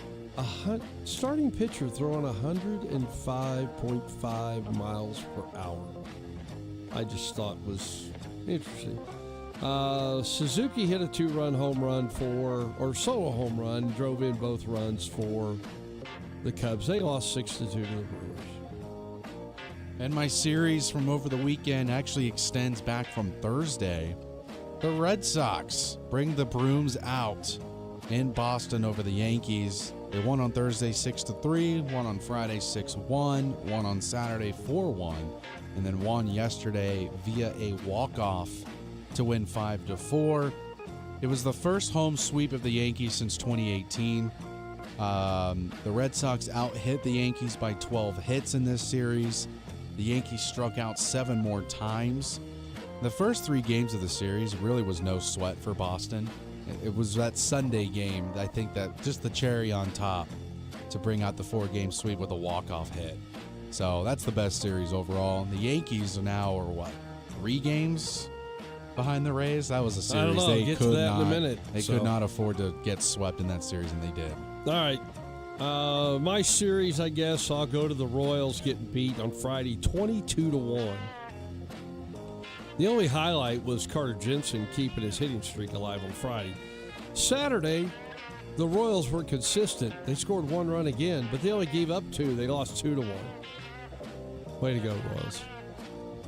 starting pitcher throwing 105.5 miles per hour, I just thought was interesting. Suzuki hit a 2-run home run solo home run, drove in both runs for the Cubs. They lost 6-2 to the Brewers. And my series from over the weekend actually extends back from Thursday. The Red Sox bring the brooms out in Boston over the Yankees. They won on Thursday 6-3, won on Friday 6-1, won on Saturday 4-1, and then won yesterday via a walk-off to win 5-4. It was the first home sweep of the Yankees since 2018. The Red Sox out-hit the Yankees by 12 hits in this series. The Yankees struck out 7 more times. The first 3 games of the series really was no sweat for Boston. It was that Sunday game, I think, that just the cherry on top to bring out the 4-game sweep with a walk-off hit. So that's the best series overall. The Yankees are 3 games behind the Rays? That was a series I don't know. they Get could to that not. in a minute. They could not afford to get swept in that series, and they did. All right. My series, I guess, I'll go to the Royals getting beat on Friday 22-1. The only highlight was Carter Jensen keeping his hitting streak alive on Friday. Saturday, the Royals were consistent. They scored 1 run again, but they only gave up 2. They lost 2-1. Way to go, Royals.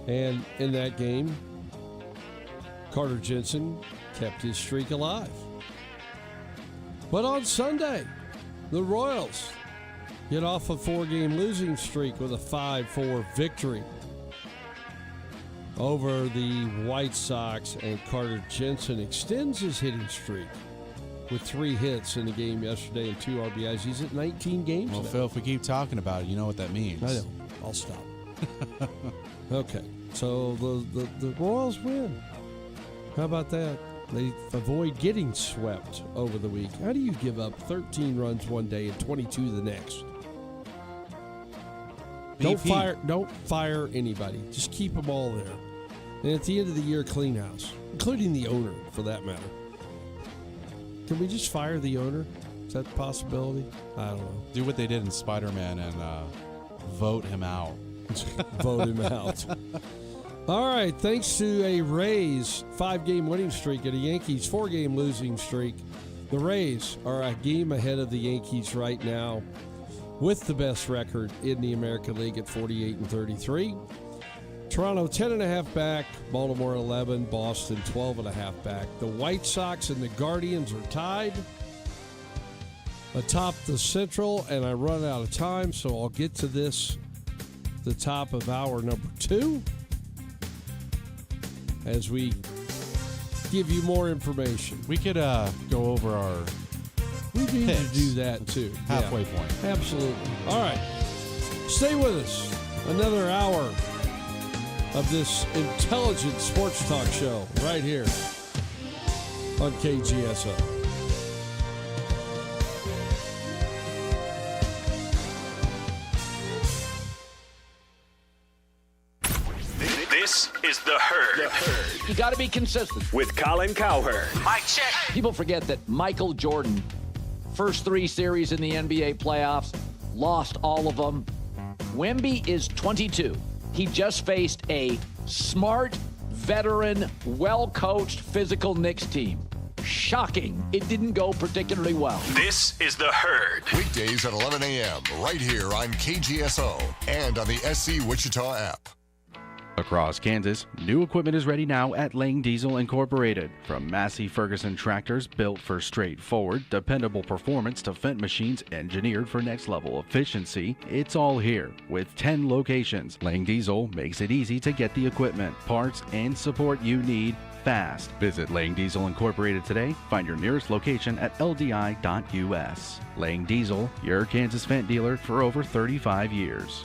And in that game, Carter Jensen kept his streak alive. But on Sunday, the Royals get off a 4-game losing streak with a 5-4 victory over the White Sox, and Carter Jensen extends his hitting streak with 3 hits in the game yesterday and 2 RBIs. He's at 19 games Well, now. Phil, if we keep talking about it, you know what that means. I know. I'll stop. Okay, so the Royals win. How about that? They avoid getting swept over the week. How do you give up 13 runs one day and 22 the next? Don't fire anybody. Just keep them all there. And at the end of the year, clean house, including the owner, for that matter. Can we just fire the owner? Is that a possibility? I don't know. Do what they did in Spider-Man and vote him out. Vote him out. All right. Thanks to a Rays 5-game winning streak and a Yankees 4-game losing streak, the Rays are a game ahead of the Yankees right now with the best record in the American League at 48-33. Toronto 10.5 back, Baltimore 11, Boston 12.5 back. The White Sox and the Guardians are tied atop the Central, and I run out of time, so I'll get to this, the top of hour number 2, as we give you more information. We could go over our We need picks. to do that too. Halfway Yeah. point. Absolutely. All right. Stay with us. Another hour of this intelligent sports talk show right here on KGSO. This is The Herd. You got to be consistent. With Colin Cowherd. Mic check. People forget that Michael Jordan, first 3 series in the NBA playoffs, lost all of them. Wemby is 22. He just faced a smart, veteran, well-coached, physical Knicks team. Shocking. It didn't go particularly well. This is The Herd. Weekdays at 11 a.m. right here on KGSO and on the SC Wichita app. Across Kansas, new equipment is ready now at Lang Diesel Incorporated. From Massey Ferguson tractors built for straightforward, dependable performance to Fendt machines engineered for next-level efficiency, it's all here. With 10 locations, Lang Diesel makes it easy to get the equipment, parts, and support you need fast. Visit Lang Diesel Incorporated today. Find your nearest location at ldi.us. Lang Diesel, your Kansas Fendt dealer for over 35 years.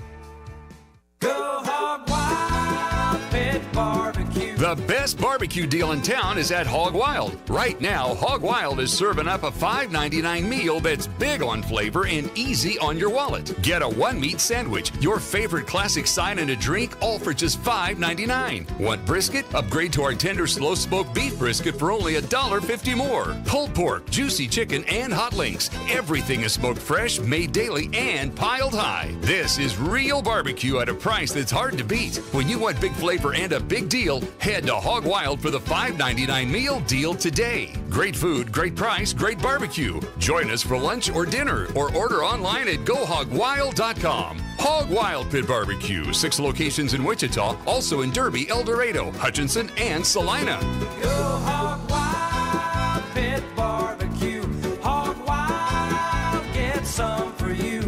Go Hog Wild Pit Barbecue. The best barbecue deal in town is at Hog Wild. Right now, Hog Wild is serving up a $5.99 meal that's big on flavor and easy on your wallet. Get a one-meat sandwich, your favorite classic side, and a drink, all for just $5.99. Want brisket? Upgrade to our tender slow-smoked beef brisket for only $1.50 more. Pulled pork, juicy chicken, and hot links. Everything is smoked fresh, made daily, and piled high. This is real barbecue at a price that's hard to beat. When you want big flavor and a big deal, head to Hog Wild for the $5.99 meal deal today. Great food, great price, great barbecue. Join us for lunch or dinner or order online at GoHogWild.com. Hog Wild Pit Barbecue, 6 locations in Wichita, also in Derby, El Dorado, Hutchinson, and Salina. Go Hog Wild Pit Barbecue. Hog Wild, get some for you.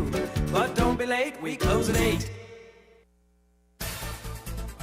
But don't be late, we close at 8.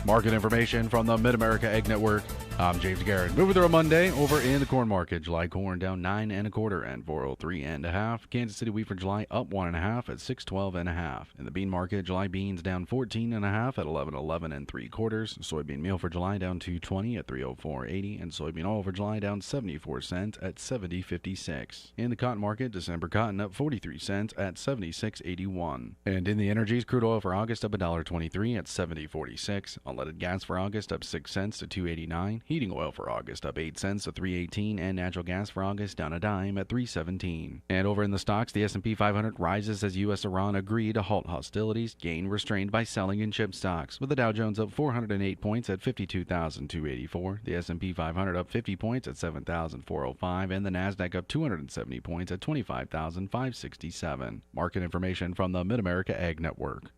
Market information from the Mid-America Egg Network. I'm James Garrett. Moving through a Monday over in the corn market. July corn down 9 1/4 and 403 1/2. Kansas City wheat for July up 1 1/2 at 612 1/2. In the bean market, July beans down 14 1/2 at 1111 3/4. Soybean meal for July down 220 at 304.80, and soybean oil for July down 74 cents at 70.56. In the cotton market, December cotton up 43 cents at 76.81. And in the energies, crude oil for August up $1.23 at 70.46. Unleaded gas for August up 6 cents to 2.89. Heating oil for August up 8 cents to 3.18, and natural gas for August down a dime at 3.17. And over in the stocks, the S&P 500 rises as U.S.-Iran agree to halt hostilities, gain restrained by selling in chip stocks, with the Dow Jones up 408 points at 52,284, the S&P 500 up 50 points at 7,405, and the Nasdaq up 270 points at 25,567. Market information from the Mid-America Egg Network.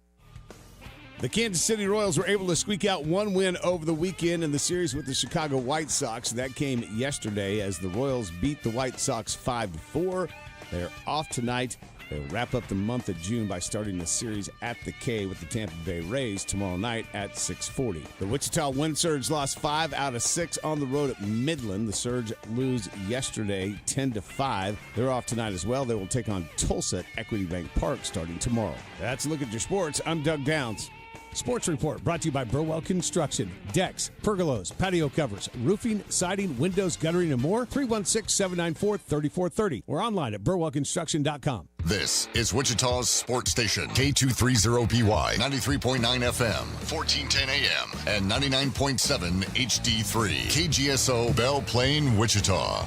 The Kansas City Royals were able to squeak out one win over the weekend in the series with the Chicago White Sox. That came yesterday as the Royals beat the White Sox 5-4. They're off tonight. They'll wrap up the month of June by starting the series at the K with the Tampa Bay Rays tomorrow night at 6:40. The Wichita Wind Surge lost 5 out of 6 on the road at Midland. The Surge lose yesterday 10-5. They're off tonight as well. They will take on Tulsa at Equity Bank Park starting tomorrow. That's a look at your sports. I'm Doug Downs. Sports Report brought to you by Burwell Construction. Decks, pergolas, patio covers, roofing, siding, windows, guttering, and more. 316-794-3430 or online at burwellconstruction.com. This is Wichita's sports station, K230BY, 93.9 FM, 1410 AM, and 99.7 HD3. KGSO Belle Plaine, Wichita.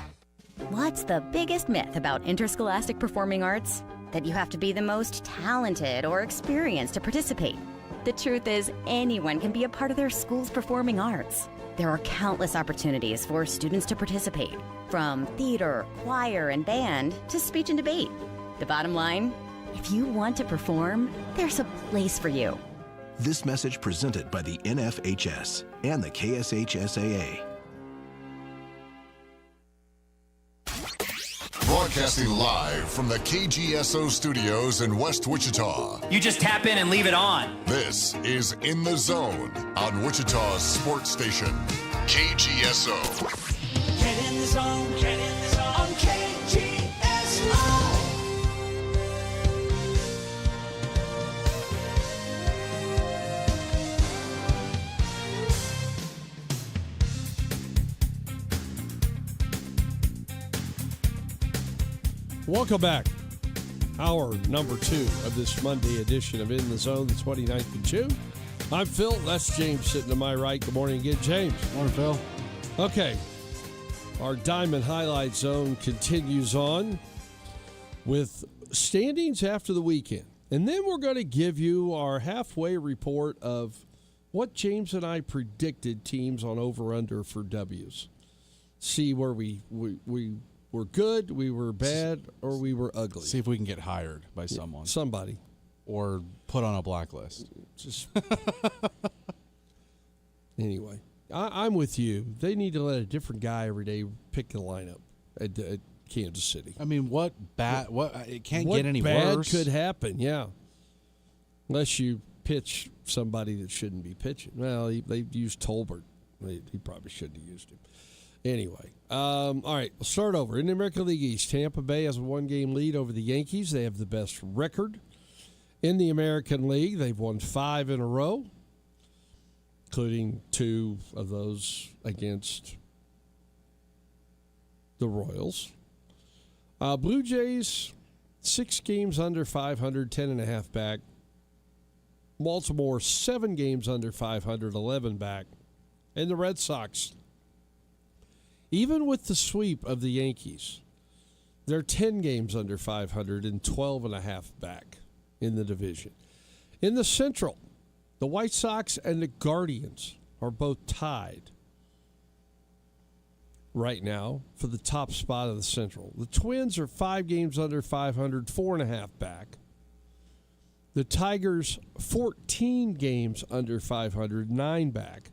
What's the biggest myth about interscholastic performing arts? That you have to be the most talented or experienced to participate. The truth is, anyone can be a part of their school's performing arts. There are countless opportunities for students to participate, from theater, choir, and band to speech and debate. The bottom line, if you want to perform, there's a place for you. This message presented by the NFHS and the KSHSAA. Broadcasting live from the KGSO studios in West Wichita. You just tap in and leave it on. This is In the Zone on Wichita's sports station, KGSO. Get in the zone, get in the zone on KGSO. Welcome back. Hour number 2 of this Monday edition of In the Zone, the 29th of June. I'm Phil. That's James sitting to my right. Good morning again, James. Morning, Phil. Okay. Our Diamond Highlight Zone continues on with standings after the weekend. And then we're going to give you our halfway report of what James and I predicted teams on over-under for W's. See where we were good, we were bad, or we were ugly. See if we can get hired by someone. Somebody. Or put on a blacklist. Just Anyway, I'm with you. They need to let a different guy every day pick the lineup at Kansas City. I mean, it can't get any bad worse. Could happen, yeah. Unless you pitch somebody that shouldn't be pitching. Well, they used Tolbert. He probably shouldn't have used him. Anyway, all right, we'll start over. In the American League East, Tampa Bay has a 1-game lead over the Yankees. They have the best record. In the American League, they've won 5 in a row, including 2 of those against the Royals. Blue Jays, 6 games under 500, 10.5 back. Baltimore, 7 games under 500, 11 back. And the Red Sox, even with the sweep of the Yankees, they're 10 games under 500 and 12.5 back in the division. In the Central, the White Sox and the Guardians are both tied right now for the top spot of the Central. The Twins are 5 games under 500, 4.5 back. The Tigers, 14 games under 500, 9 back.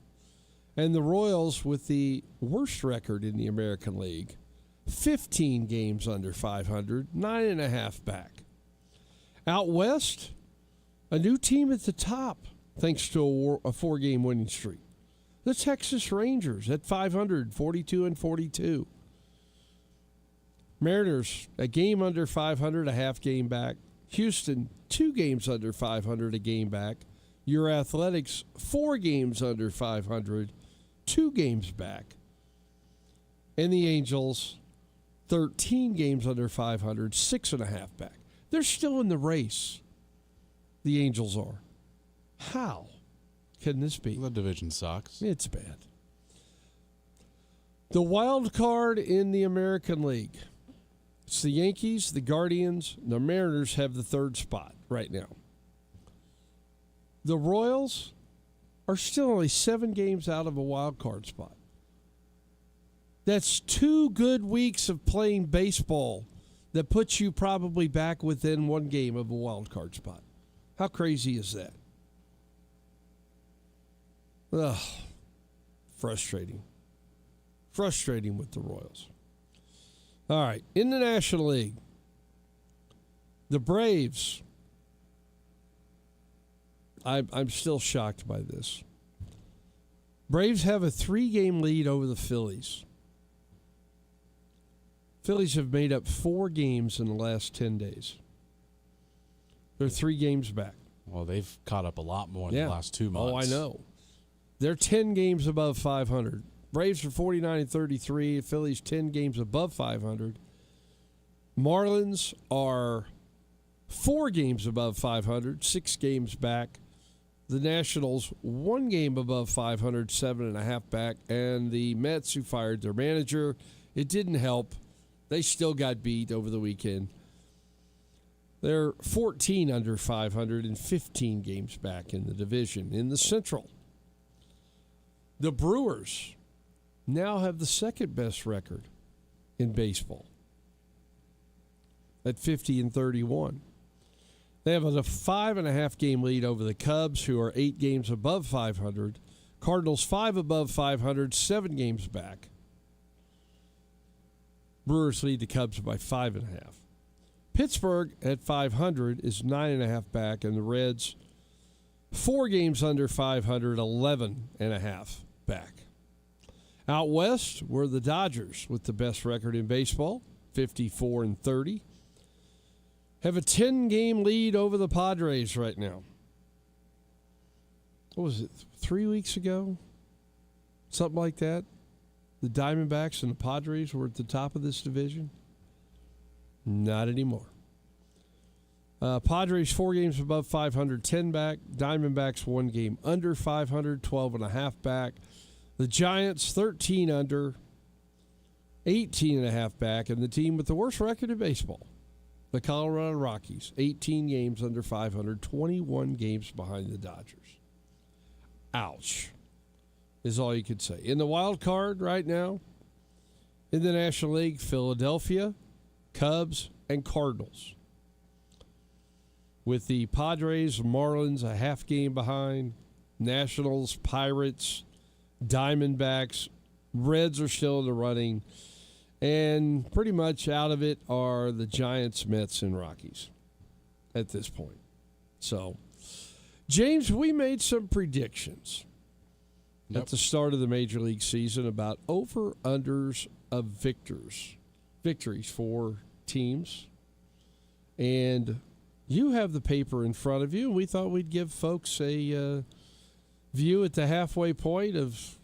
And the Royals, with the worst record in the American League, 15 games under 500, 9.5 back. Out west, a new team at the top, thanks to a 4-game winning streak. The Texas Rangers at 500, 42 and 42. Mariners, a game under 500, a half game back. Houston, 2 games under 500, a game back. Your Athletics, 4 games under 500, 2 games back. And the Angels, 13 games under 500, 6.5 back. They're still in the race. The Angels are. How can this be? The division sucks. It's bad. The wild card in the American League. It's the Yankees, the Guardians, the Mariners have the 3rd spot right now. The Royals are still only 7 games out of a wild card spot. That's 2 good weeks of playing baseball that puts you probably back within 1 game of a wild card spot. How crazy is that? Ugh, frustrating. Frustrating with the Royals. All right, in the National League, the Braves, I'm still shocked by this. Braves have a 3-game lead over the Phillies. Phillies have made up 4 games in the last 10 days. They're 3 games back. Well, they've caught up a lot more in the last 2 months. Oh, I know. They're 10 games above 500. Braves are 49 and 33. Phillies 10 games above 500. Marlins are 4 games above 500, 6 games back. The Nationals 1 game above 500, 7.5 back. And the Mets, who fired their manager, it didn't help. They still got beat over the weekend. They're 14 under 500 and 15 games back in the division. In the Central, the Brewers now have the 2nd best record in baseball at 50 and 31. They have a 5.5 game lead over the Cubs, who are 8 games above 500. Cardinals 5 above 500, 7 games back. Brewers lead the Cubs by 5.5. Pittsburgh at 500 is 9.5 back, and the Reds 4 games under 500, 11.5 back. Out west were the Dodgers with the best record in baseball, 54 and 30. Have a 10-game lead over the Padres right now. What was it, 3 weeks ago? Something like that? The Diamondbacks and the Padres were at the top of this division? Not anymore. Padres 4 games above 500, 10 back. Diamondbacks 1 game under 500, 12.5 back. The Giants 13 under, 18.5 back. And the team with the worst record in baseball, the Colorado Rockies, 18 games under 500, 21 games behind the Dodgers. Ouch, is all you could say. In the wild card right now, in the National League, Philadelphia, Cubs, and Cardinals. With the Padres, Marlins a half game behind, Nationals, Pirates, Diamondbacks, Reds are still in the running, and pretty much out of it are the Giants, Mets, and Rockies at this point. So, James, we made some predictions at the start of the Major League season about over-unders of victories for teams. And you have the paper in front of you. We thought we'd give folks a view at the halfway point of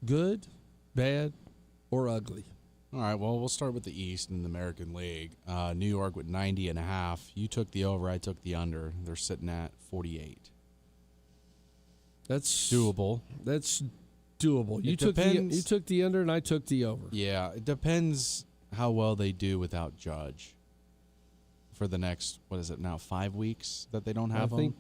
good, bad, or ugly. All right, well, we'll start with the East in the American League. New York with 90.5. You took the over, I took the under. They're sitting at 48. That's doable. That's doable. You took the under, and I took the over. Yeah, it depends how well they do without Judge for the next, 5 weeks that they don't have him?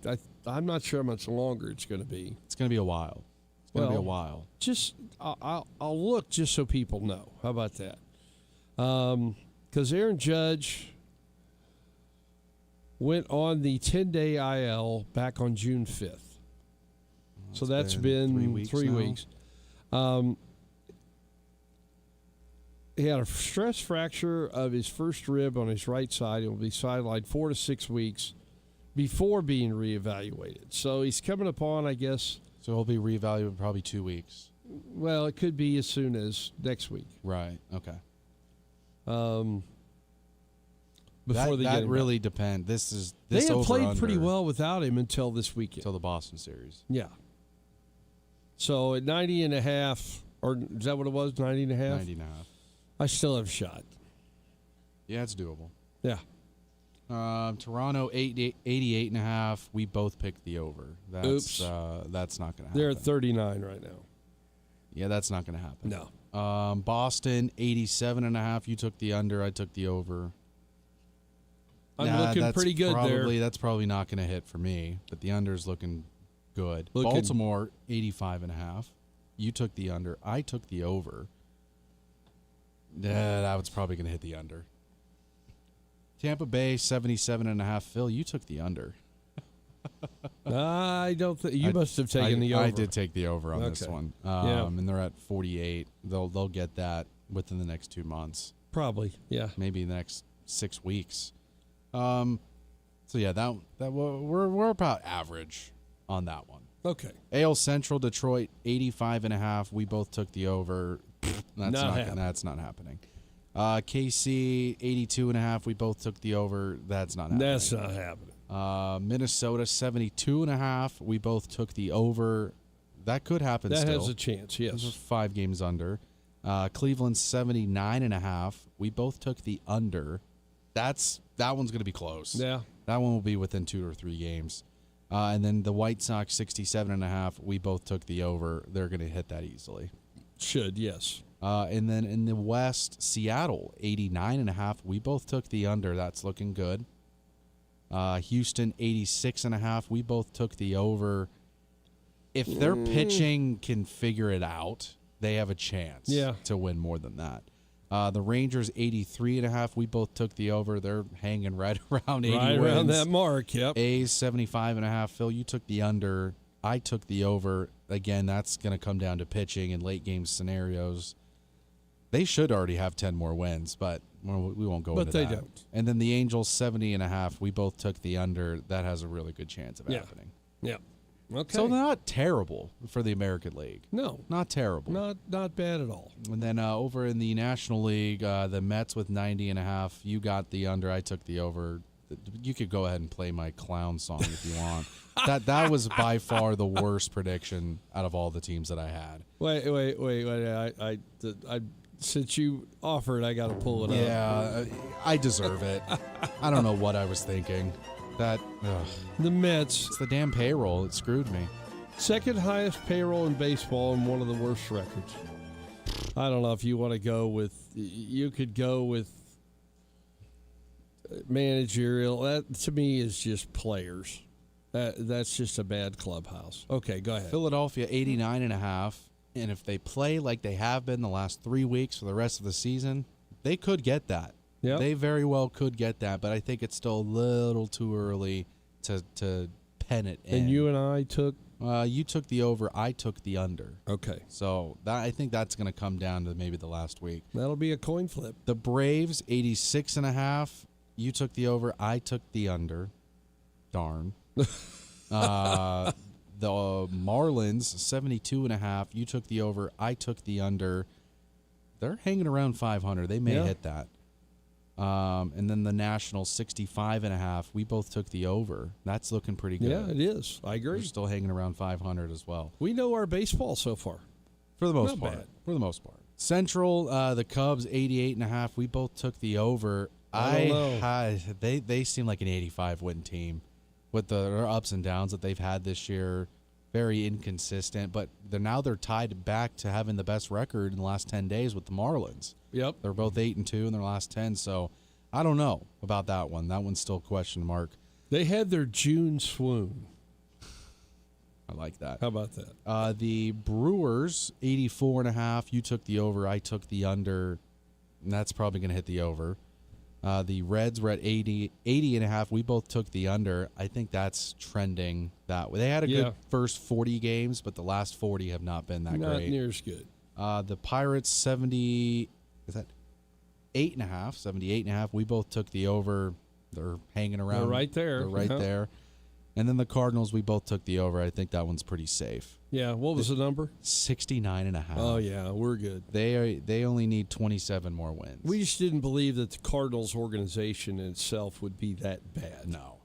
I'm not sure how much longer it's going to be. It's going to be a while. It's going to be a while. Just I'll look just so people know. How about that? Because Aaron Judge went on the 10-day IL back on June 5th. So that's been 3 weeks. He had a stress fracture of his first rib on his right side. He will be sidelined 4 to 6 weeks before being reevaluated. So he's coming upon, I guess. So he'll be reevaluated in probably 2 weeks. Well, it could be as soon as next week. Right. Okay. Before that really depends. They have played pretty well without him until this weekend. Until the Boston series. Yeah. So at 90.5, or is that what it was? 90.5? 90.5. I still have a shot. Yeah, it's doable. Yeah. Toronto 88.5. We both picked the over. Oops. That's not going to happen. They're at 39 right now. Yeah, that's not going to happen. No. Boston 87.5. You took the under. I took the over. I'm looking pretty good there. That's probably not going to hit for me, but the under is looking good. Baltimore 85.5. You took the under. I took the over. That was probably going to hit the under. Tampa Bay 77.5. Phil, you took the under. I don't think you must have taken the over. I did take the over on this one. And they're at 48. They'll get that within the next 2 months. Probably, yeah. Maybe the next 6 weeks. So yeah, that we're about average on that one. Okay. AL Central Detroit 85.5. We both took the over. That's not happening. KC 82.5. We both took the over. That's not happening. That's not happening. Minnesota 72.5. We both took the over. That could happen. That still has a chance. Yes. Those are 5 games under. Cleveland 79.5. We both took the under. That one's going to be close. Yeah. That one will be within 2 or 3 games. And then the White Sox 67.5. We both took the over. They're going to hit that easily. Should, yes. And then in the West, Seattle 89.5. We both took the under. That's looking good. Houston 86.5. We both took the over. If their pitching can figure it out, they have a chance to win more than that. The Rangers 83.5. We both took the over. They're hanging right around 80 right wins. around that mark. Yep. A's 75.5. Phil, you took the under. I took the over. Again, that's going to come down to pitching and late game scenarios. They should already have 10 more wins, but we won't go into that. But they don't. And then the Angels 70.5. We both took the under. That has a really good chance of happening. Yeah. Okay. So they're not terrible for the American League. No. Not terrible. Not bad at all. And then over in the National League, the Mets with 90.5. You got the under. I took the over. You could go ahead and play my clown song if you want. That was by far the worst prediction out of all the teams that I had. Wait. I since you offered, I got to pull it up. Yeah, I deserve it. I don't know what I was thinking. The Mets. It's the damn payroll. It screwed me. Second highest payroll in baseball and one of the worst records. I don't know if you want to go with. You could go with managerial. That to me is just players. That's just a bad clubhouse. Okay, go ahead. Philadelphia 89.5, and if they play like they have been the last 3 weeks for the rest of the season, they could get that. Yep. They very well could get that, but I think it's still a little too early to pen it in. And you and I took? You took the over. I took the under. Okay. So I think that's going to come down to maybe the last week. That'll be a coin flip. The Braves 86.5. You took the over. I took the under. Darn. The Marlins 72.5. You took the over. I took the under. They're hanging around 500. They may hit that. And then the Nationals 65.5. We both took the over. That's looking pretty good. Yeah, it is. I agree. They're still hanging around 500 as well. We know our baseball so far. For the most Not part. bad. For the most part. Central, the Cubs 88.5. We both took the over. I don't know. They seem like an 85 win team with their ups and downs that they've had this year. Very inconsistent, but they're tied back to having the best record in the last 10 days with the Marlins. Yep. They're both 8-2 in their last 10, so I don't know about that one. That one's still a question mark. They had their June swoon. I like that. How about that? The Brewers 84.5. You took the over. I took the under, and that's probably going to hit the over. The Reds were at 80.5. We both took the under. I think that's trending that way. They had a good first 40 games, but the last 40 have not been that great. Not near as good. The Pirates 78.5. 78.5. We both took the over. They're hanging around. They're right there. They're right there. And then the Cardinals, we both took the over. I think that one's pretty safe. Yeah. What was the number? 69.5. Oh, yeah. We're good. They only need 27 more wins. We just didn't believe that the Cardinals organization in itself would be that bad. No.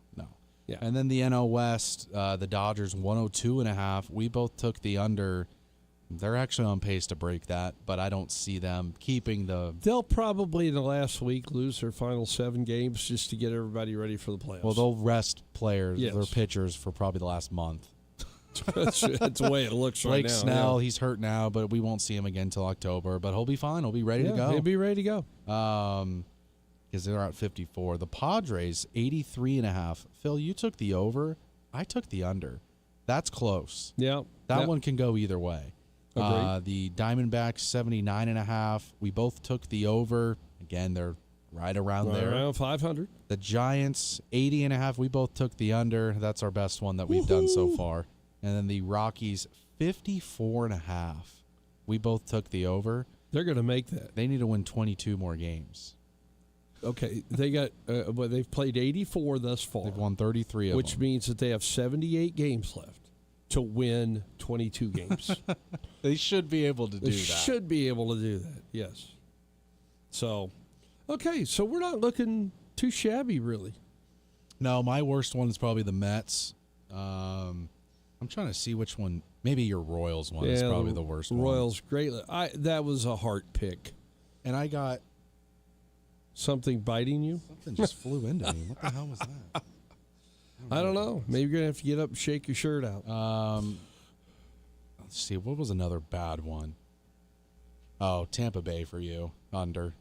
Yeah. And then the NL West, the Dodgers 102.5. We both took the under. They're actually on pace to break that, but I don't see them keeping the... They'll probably in the last week lose their final 7 games just to get everybody ready for the playoffs. Well, they'll rest players, their pitchers, for probably the last month. That's the way it looks right now. Blake Snell, he's hurt now, but we won't see him again until October. But he'll be fine. He'll be ready to go. He'll be ready to go. Because they're at 54. The Padres, 83.5. Phil, you took the over. I took the under. That's close. Yeah. That one can go either way. Agreed. The Diamondbacks, 79.5. We both took the over. Again, they're right around there. Around 500. The Giants, 80.5. We both took the under. That's our best one that we've done so far. And then the Rockies, 54.5. We both took the over. They're going to make that. They need to win 22 more games. Okay, they got. They've played 84 thus far. They've won 33 of them. Which means that they have 78 games left to win 22 games. They should be able to do that. They should be able to do that, yes. So, okay, so we're not looking too shabby, really. No, my worst one is probably the Mets. I'm trying to see which one. Maybe your Royals one is probably the worst one. Royals, great. That was a heart pick. And I got... Something biting you? Something just flew into me. What the hell was that? I don't know. Maybe you're going to have to get up and shake your shirt out. Let's see. What was another bad one? Oh, Tampa Bay for you. Under.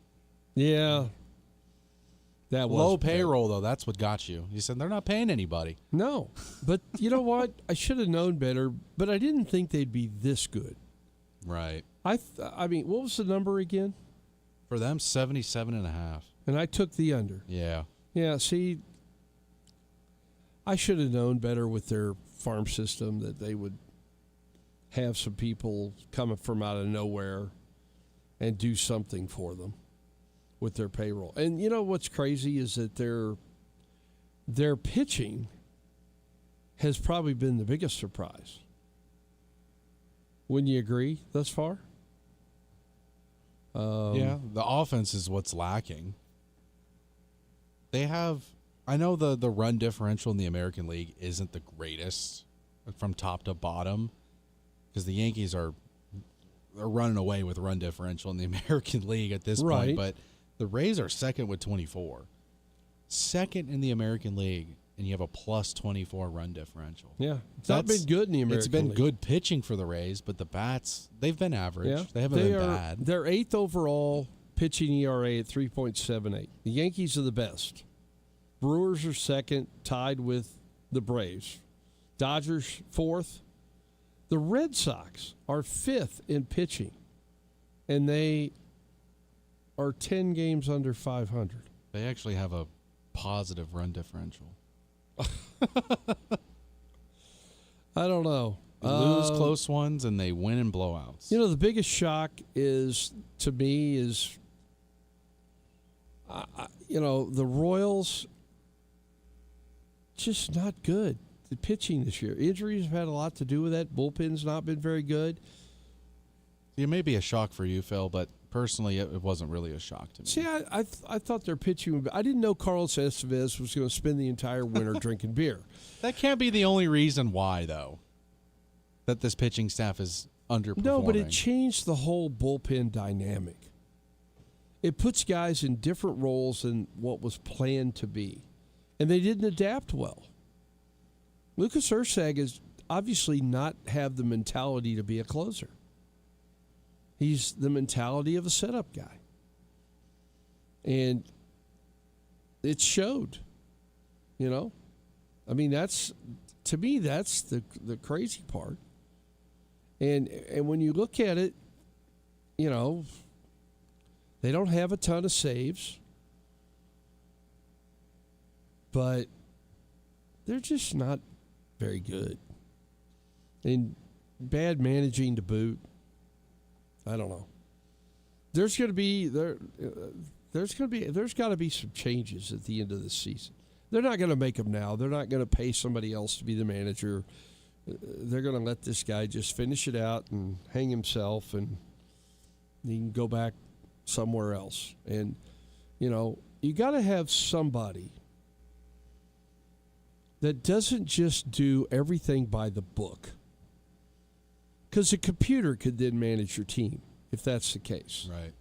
Yeah. That was low payroll, though. That's what got you. You said they're not paying anybody. No. But you know what? I should have known better, but I didn't think they'd be this good. Right. I mean, what was the number again? For them, 77.5. And I took the under. Yeah. Yeah, see, I should have known better with their farm system that they would have some people coming from out of nowhere and do something for them with their payroll. And you know what's crazy is that their pitching has probably been the biggest surprise. Wouldn't you agree thus far? Yeah, the offense is what's lacking. They have, I know the run differential in the American League isn't the greatest from top to bottom because the Yankees are running away with run differential in the American League at this point, but the Rays are second with 24. Second in the American League, and you have a plus 24 run differential. Yeah, it's not been good in the American League. It's been good pitching for the Rays, but the bats, they've been average. Yeah. They haven't been bad. They're 8th overall pitching ERA at 3.78. The Yankees are the best. Brewers are second, tied with the Braves. Dodgers 4th. The Red Sox are 5th in pitching, and they are 10 games under 500. They actually have a positive run differential. I don't know. They lose close ones, and they win in blowouts. The biggest shock is, to me, is, the Royals just not good. The pitching this year. Injuries have had a lot to do with that. Bullpen's not been very good. It may be a shock for you, Phil, but personally, it wasn't really a shock to me. See, I thought their pitching. I didn't know Carlos Estevez was going to spend the entire winter drinking beer. That can't be the only reason why, though, that this pitching staff is underperforming. No, but it changed the whole bullpen dynamic. It puts guys in different roles than what was planned to be, and they didn't adapt well. Lucas Erceg is obviously not have the mentality to be a closer. He's the mentality of a setup guy. And it showed, I mean, to me, that's the crazy part. And when you look at it, they don't have a ton of saves, but they're just not very good. And bad managing to boot. I don't know. There's got to be some changes at the end of the season. They're not going to make them now. They're not going to pay somebody else to be the manager. They're going to let this guy just finish it out and hang himself, and he can go back somewhere else. And you got to have somebody that doesn't just do everything by the book. Because a computer could then manage your team, if that's the case. Right.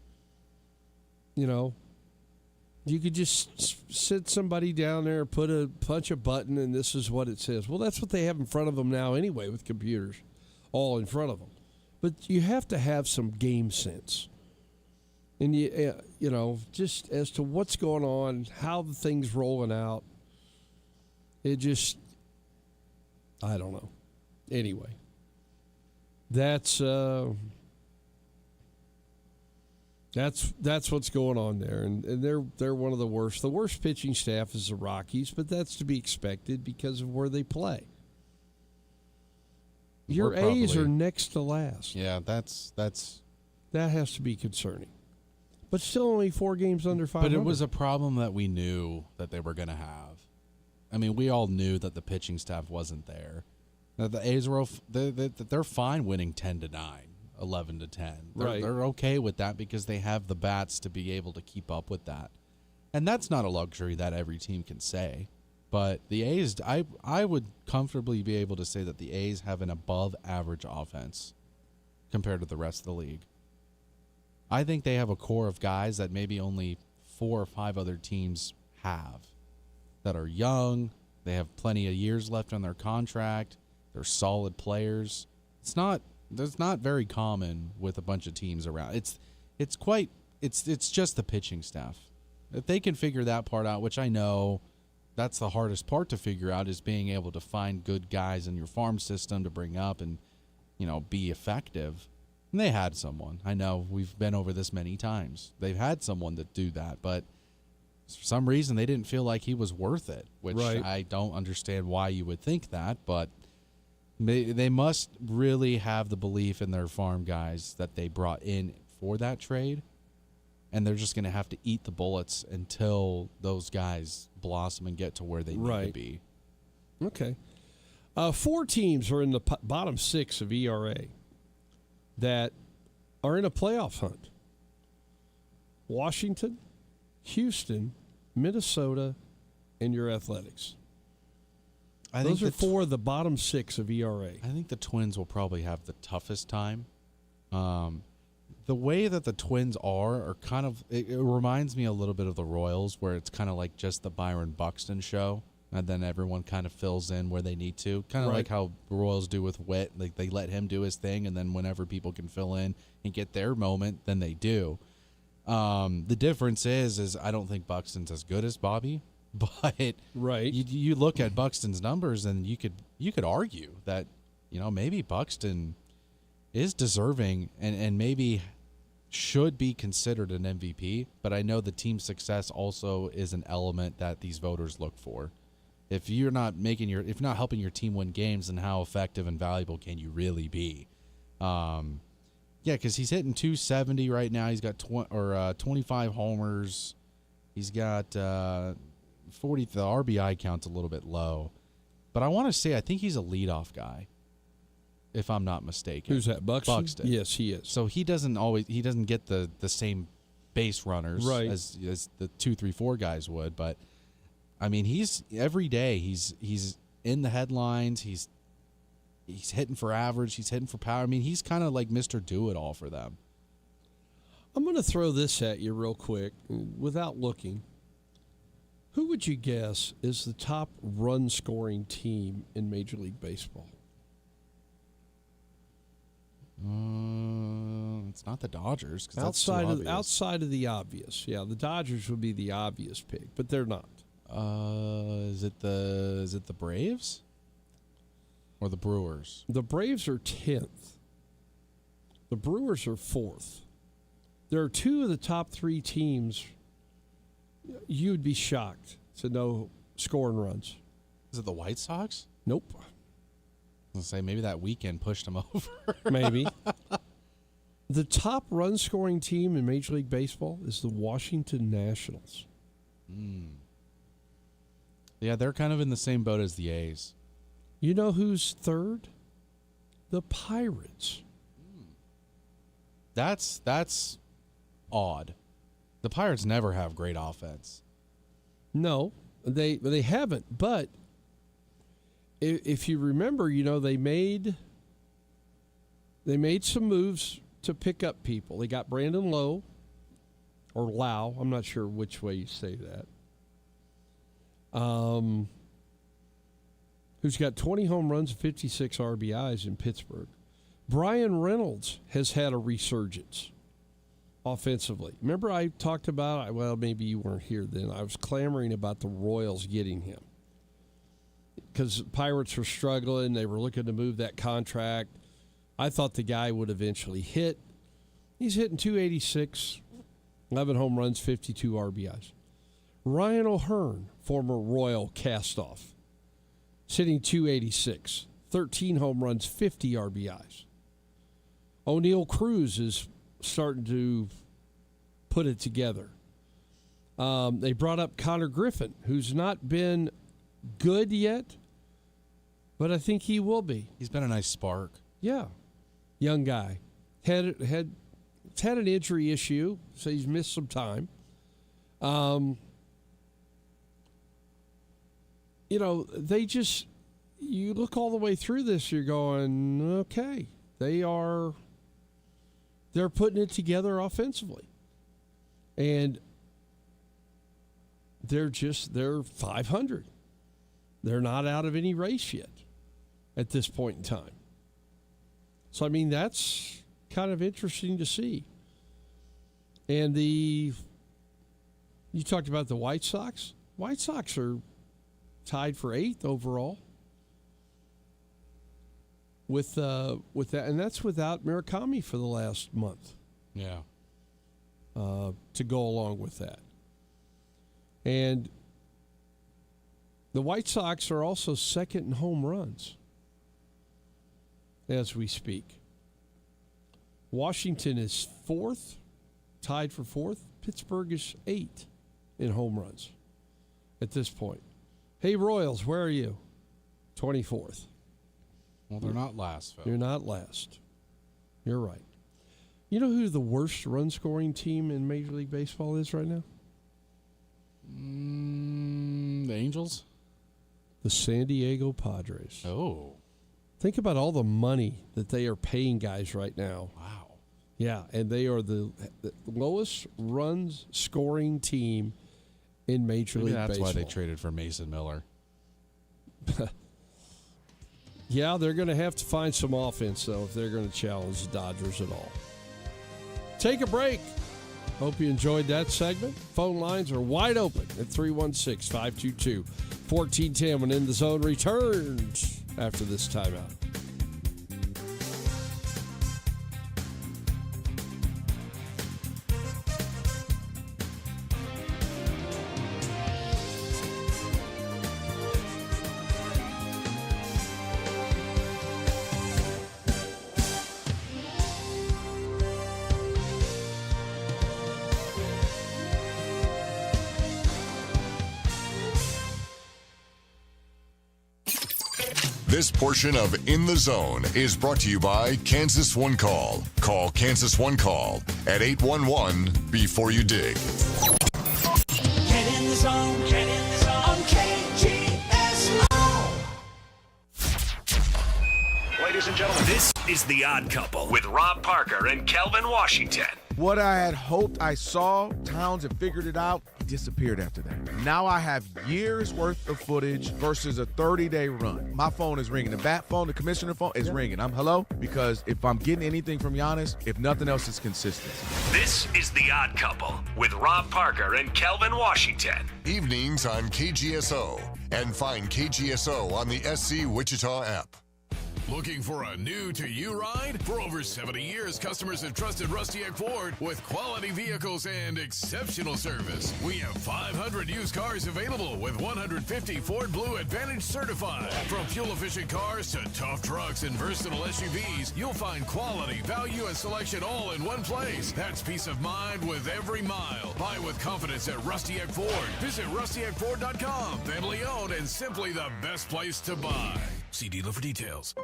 You could just sit somebody down there, punch a button, and this is what it says. Well, that's what they have in front of them now anyway with computers, all in front of them. But you have to have some game sense. And, just as to what's going on, how the thing's rolling out. It just, I don't know. Anyway, that's what's going on there, and they're one of the worst. The worst pitching staff is the Rockies, but that's to be expected because of where they play. Your A's are next to last. Yeah, that has to be concerning. But still only 4 games under 500. But it was a problem that we knew that they were going to have. I mean, we all knew that the pitching staff wasn't there. Now, the A's were they're fine winning 10-9, 11-10. They're okay with that because they have the bats to be able to keep up with that. And that's not a luxury that every team can say. But the A's, I would comfortably be able to say that the A's have an above-average offense compared to the rest of the league. I think they have a core of guys that maybe only 4 or 5 other teams have, that are young. They have plenty of years left on their contract. They're solid players. That's not very common with a bunch of teams around. It's just the pitching staff. If they can figure that part out, which I know that's the hardest part to figure out, is being able to find good guys in your farm system to bring up and, be effective. And they had someone. I know we've been over this many times. They've had someone to do that, but for some reason they didn't feel like he was worth it, which I don't understand why you would think that, but they must really have the belief in their farm guys that they brought in for that trade, and they're just going to have to eat the bullets until those guys blossom and get to where they need to be. Okay. 4 teams are in the bottom 6 of ERA that are in a playoff hunt. Washington, Houston, Minnesota, and your Athletics. Those are 4 of the bottom 6 of ERA. I think the Twins will probably have the toughest time. The way that the Twins are kind of, it reminds me a little bit of the Royals, where it's kind of like just the Byron Buxton show, and then everyone kind of fills in where they need to. Kind of like how the Royals do with Witt. Like, they let him do his thing, and then whenever people can fill in and get their moment, then they do. The difference is I don't think Buxton's as good as Bobby. But right, you look at Buxton's numbers, and you could argue that maybe Buxton is deserving and maybe should be considered an MVP. But I know the team success also is an element that these voters look for. If you're not helping your team win games, then how effective and valuable can you really be? Because he's hitting 270 right now. He's got 25 homers. He's got 40. The RBI count's a little bit low, but I want to say I think he's a leadoff guy, if I'm not mistaken. Who's that? Buxton? Buxton. Yes, he is. So he doesn't get the same base runners as the 2, 3, 4 guys would. But I mean, he's every day he's in the headlines. He's hitting for average. He's hitting for power. I mean, he's kind of like Mr. Do-It-All for them. I'm going to throw this at you real quick without looking. Who would you guess is the top run-scoring team in Major League Baseball? It's not the Dodgers. 'Cause outside of the obvious. Yeah, the Dodgers would be the obvious pick, but they're not. Is it the Braves or the Brewers? The Braves are 10th. The Brewers are 4th. There are 2 of the top 3 teams. You would be shocked to know scoring runs. Is it the White Sox? Nope. I was going to say maybe that weekend pushed them over. Maybe. The top run-scoring team in Major League Baseball is the Washington Nationals. Yeah, they're kind of in the same boat as the A's. You know who's 3rd? The Pirates. That's odd. The Pirates never have great offense. No, they haven't. But if you remember, they made some moves to pick up people. They got Brandon Lowe, or Lau. I'm not sure which way you say that. Who's got 20 home runs and 56 RBIs in Pittsburgh. Brian Reynolds has had a resurgence offensively. Remember I talked about, well, maybe you weren't here then, I was clamoring about the Royals getting him because Pirates were struggling. They were looking to move that contract. I thought the guy would eventually hit. He's hitting 286, 11 home runs, 52 RBIs. Ryan O'Hearn, former Royal cast-off, sitting 286, 13 home runs, 50 RBIs. O'Neal Cruz is starting to put it together. They brought up Connor Griffin, who's not been good yet, but I think he will be. He's been a nice spark. Yeah. Young guy. Had an injury issue, so he's missed some time. You look all the way through this, you're going, okay, they're putting it together offensively. And they're 500. They're not out of any race yet at this point in time. So, I mean, that's kind of interesting to see. And you talked about the White Sox. White Sox are tied for 8th overall with that, and that's without Murakami for the last month. Yeah. To go along with that. And the White Sox are also 2nd in home runs as we speak. Washington is 4th, tied for 4th. Pittsburgh is 8th in home runs at this point. Hey, Royals, where are you? 24th. Well, they're not last, Phil. You're not last. You're right. You know who the worst run-scoring team in Major League Baseball is right now? The Angels? The San Diego Padres. Oh. Think about all the money that they are paying guys right now. Wow. Yeah, and they are the lowest runs scoring team in Major League Baseball. That's why they traded for Mason Miller. Yeah, they're going to have to find some offense, though, if they're going to challenge the Dodgers at all. Take a break. Hope you enjoyed that segment. Phone lines are wide open at 316-522-1410 when In the Zone returns after this timeout. This portion of In the Zone is brought to you by Kansas One Call. Call Kansas One Call at 811 before you dig. Get in the zone, on KGSO. Ladies and gentlemen, this is The Odd Couple with Rob Parker and Kelvin Washington. What I had hoped I saw, Towns had figured it out. He disappeared after that. Now I have years worth of footage versus a 30-day run. My phone is ringing. The bat phone, the commissioner phone is ringing. I'm hello? Because if I'm getting anything from Giannis, if nothing else, is consistency. This is The Odd Couple with Rob Parker and Kelvin Washington. Evenings on KGSO. And find KGSO on the SC Wichita app. Looking for a new-to-you ride? For over 70 years, customers have trusted Rusty Egg Ford with quality vehicles and exceptional service. We have 500 used cars available with 150 Ford Blue Advantage certified. From fuel-efficient cars to tough trucks and versatile SUVs, you'll find quality, value, and selection all in one place. That's peace of mind with every mile. Buy with confidence at Rusty Egg Ford. Visit rustyeggford.com. Family owned and simply the best place to buy. See dealer for details.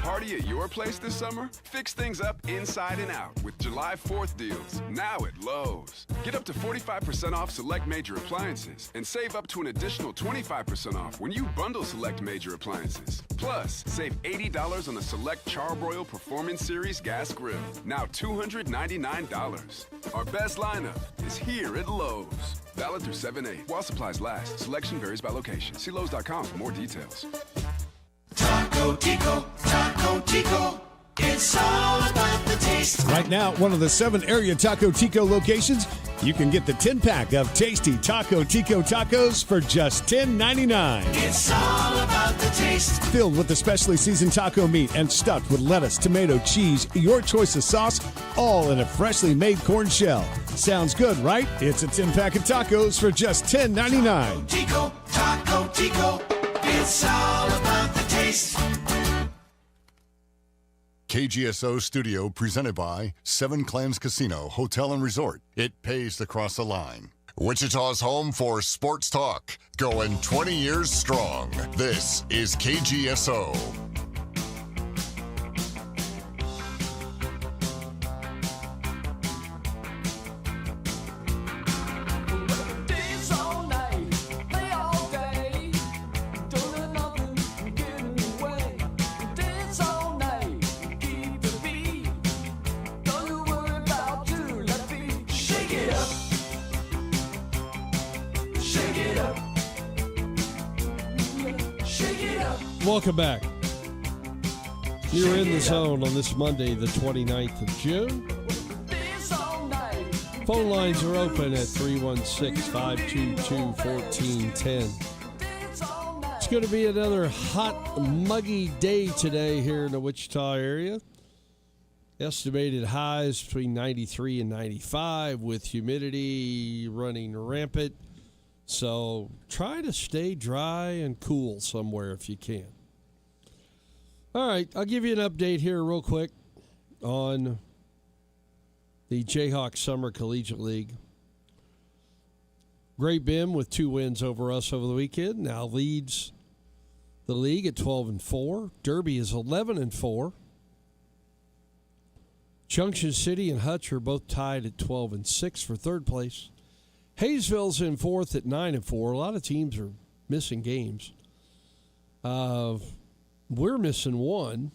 Party at your place this summer? Fix things up inside and out with July 4th deals, now at Lowe's. Get up to 45% off select major appliances and save up to an additional 25% off when you bundle select major appliances. Plus, save $80 on a select Charbroil Performance Series gas grill, now $299. Our best lineup is here at Lowe's. Valid through 7/8 while supplies last. Selection varies by location. See Lowe's.com for more details. Taco Tico, it's all about the taste. Right now, one of the 7 area Taco Tico locations, you can get the 10-pack of tasty Taco Tico tacos for just $10.99. It's all about the taste. Filled with the specially seasoned taco meat and stuffed with lettuce, tomato, cheese, your choice of sauce, all in a freshly made corn shell. Sounds good, right? It's a 10-pack of tacos for just $10.99. Taco Tico, it's all about the taste. KGSO Studio presented by Seven Clams Casino, Hotel and Resort. It pays to cross the line. Wichita's home for sports talk, going 20 years strong. This is KGSO. Welcome back. You're in the zone on this Monday, the 29th of June. Phone lines are open at 316-522-1410. It's going to be another hot, muggy day today here in the Wichita area. Estimated highs between 93 and 95 with humidity running rampant. So try to stay dry and cool somewhere if you can. All right, I'll give you an update here real quick on the Jayhawk Summer Collegiate League. Great Bend with 2 wins over us over the weekend now leads the league at 12-4. Derby is 11-4. Junction City and Hutch are both tied at 12-6 for third place. Hayesville's in fourth at 9-4. A lot of teams are missing games. We're missing one,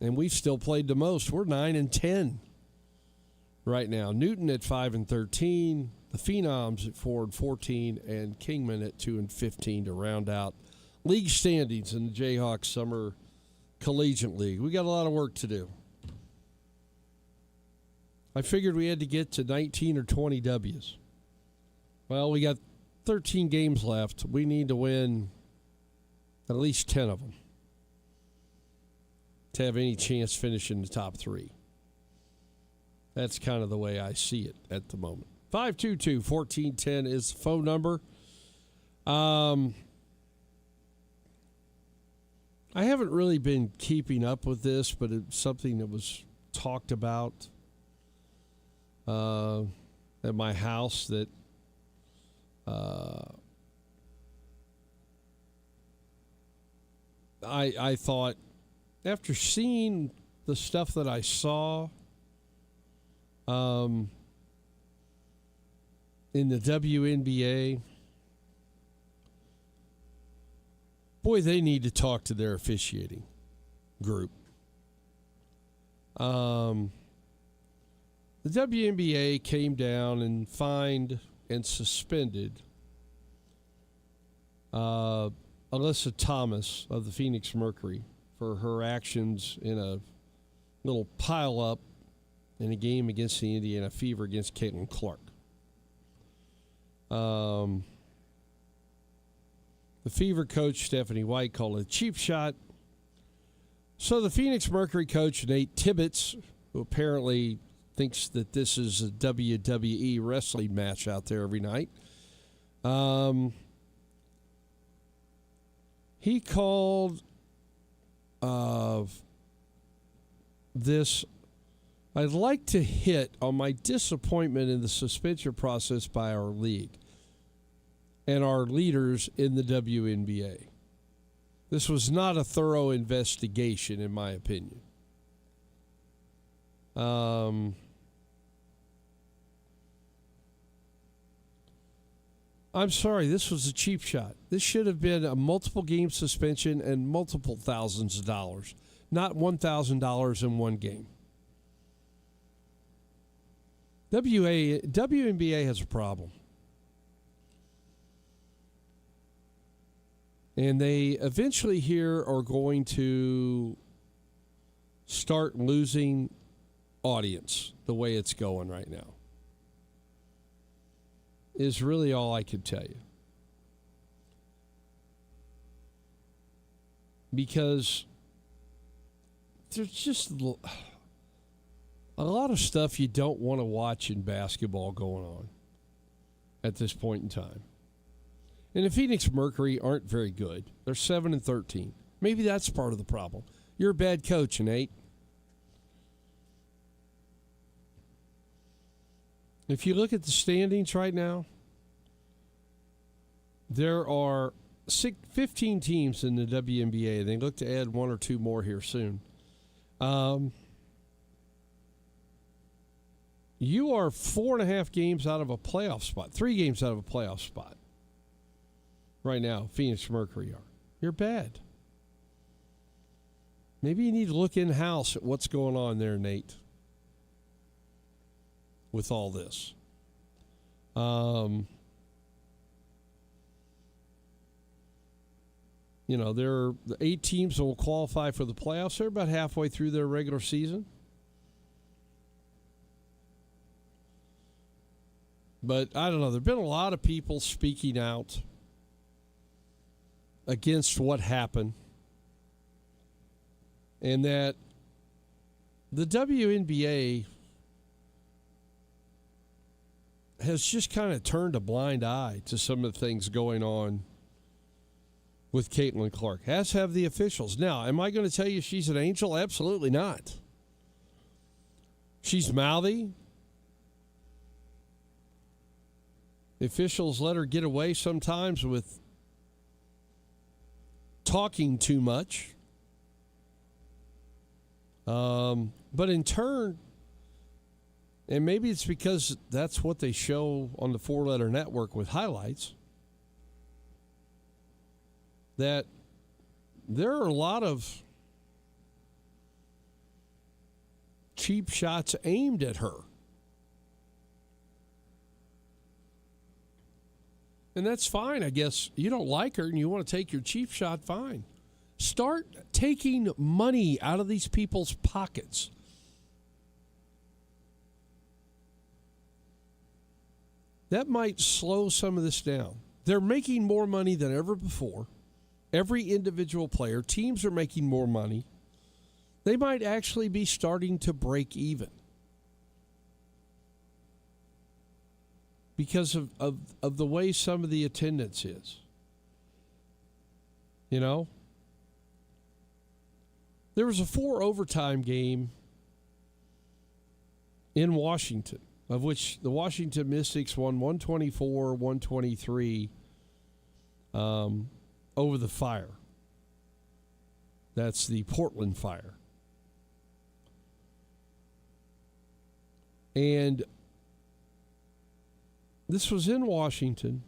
and we've still played the most. We're 9-10 right now. Newton at 5-13, the Phenoms at 4-14, and Kingman at 2-15 to round out league standings in the Jayhawks Summer Collegiate League. We got a lot of work to do. I figured we had to get to 19 or 20 W's. Well, we got 13 games left. We need to win at least 10 of them to have any chance finishing the top 3. That's kind of the way I see it at the moment. 522-1410 is the phone number. I haven't really been keeping up with this, but it's something that was talked about at my house that I thought, after seeing the stuff that I saw in the WNBA, boy, they need to talk to their officiating group. The WNBA came down and fined and suspended Alyssa Thomas of the Phoenix Mercury for her actions in a little pile-up in a game against the Indiana Fever against Caitlin Clark. The Fever coach, Stephanie White, called it a cheap shot. So the Phoenix Mercury coach, Nate Tibbetts, who apparently thinks that this is a WWE wrestling match out there every night, he called this, I'd like to hit on my disappointment in the suspension process by our league and our leaders in the WNBA. This was not a thorough investigation, in my opinion. I'm sorry, this was a cheap shot. This should have been a multiple game suspension and multiple thousands of dollars, not $1,000 in one game. WNBA has a problem. And they eventually here are going to start losing audience the way it's going right now. Is really all I could tell you. Because there's just a lot of stuff you don't want to watch in basketball going on at this point in time. And the Phoenix Mercury aren't very good. They're 7-13. Maybe that's part of the problem. You're a bad coach, Nate. If you look at the standings right now, there are 15 teams in the WNBA. They look to add one or two more here soon. You are 4.5 games out of a playoff spot, 3 games out of a playoff spot. Right now, Phoenix Mercury are. You're bad. Maybe you need to look in-house at what's going on there, Nate, with all this. You know, there are the 8 teams that will qualify for the playoffs. They're about halfway through their regular season. But I don't know. There have been a lot of people speaking out against what happened, and that the WNBA has just kind of turned a blind eye to some of the things going on with Caitlin Clark, as have the officials. Now, am I going to tell you she's an angel? Absolutely not. She's mouthy. The officials let her get away sometimes with talking too much. But in turn, and maybe it's because that's what they show on the 4-letter network with highlights, that there are a lot of cheap shots aimed at her. And that's fine, I guess. You don't like her and you want to take your cheap shot, fine. Start taking money out of these people's pockets. that might slow some of this down. They're making more money than ever before. Every individual player, teams are making more money. They might actually be starting to break even because of the way some of the attendance is. You know? There was a 4-overtime game in Washington, of which the Washington Mystics won 124-123 over the Fire. That's the Portland Fire. And this was in Washington.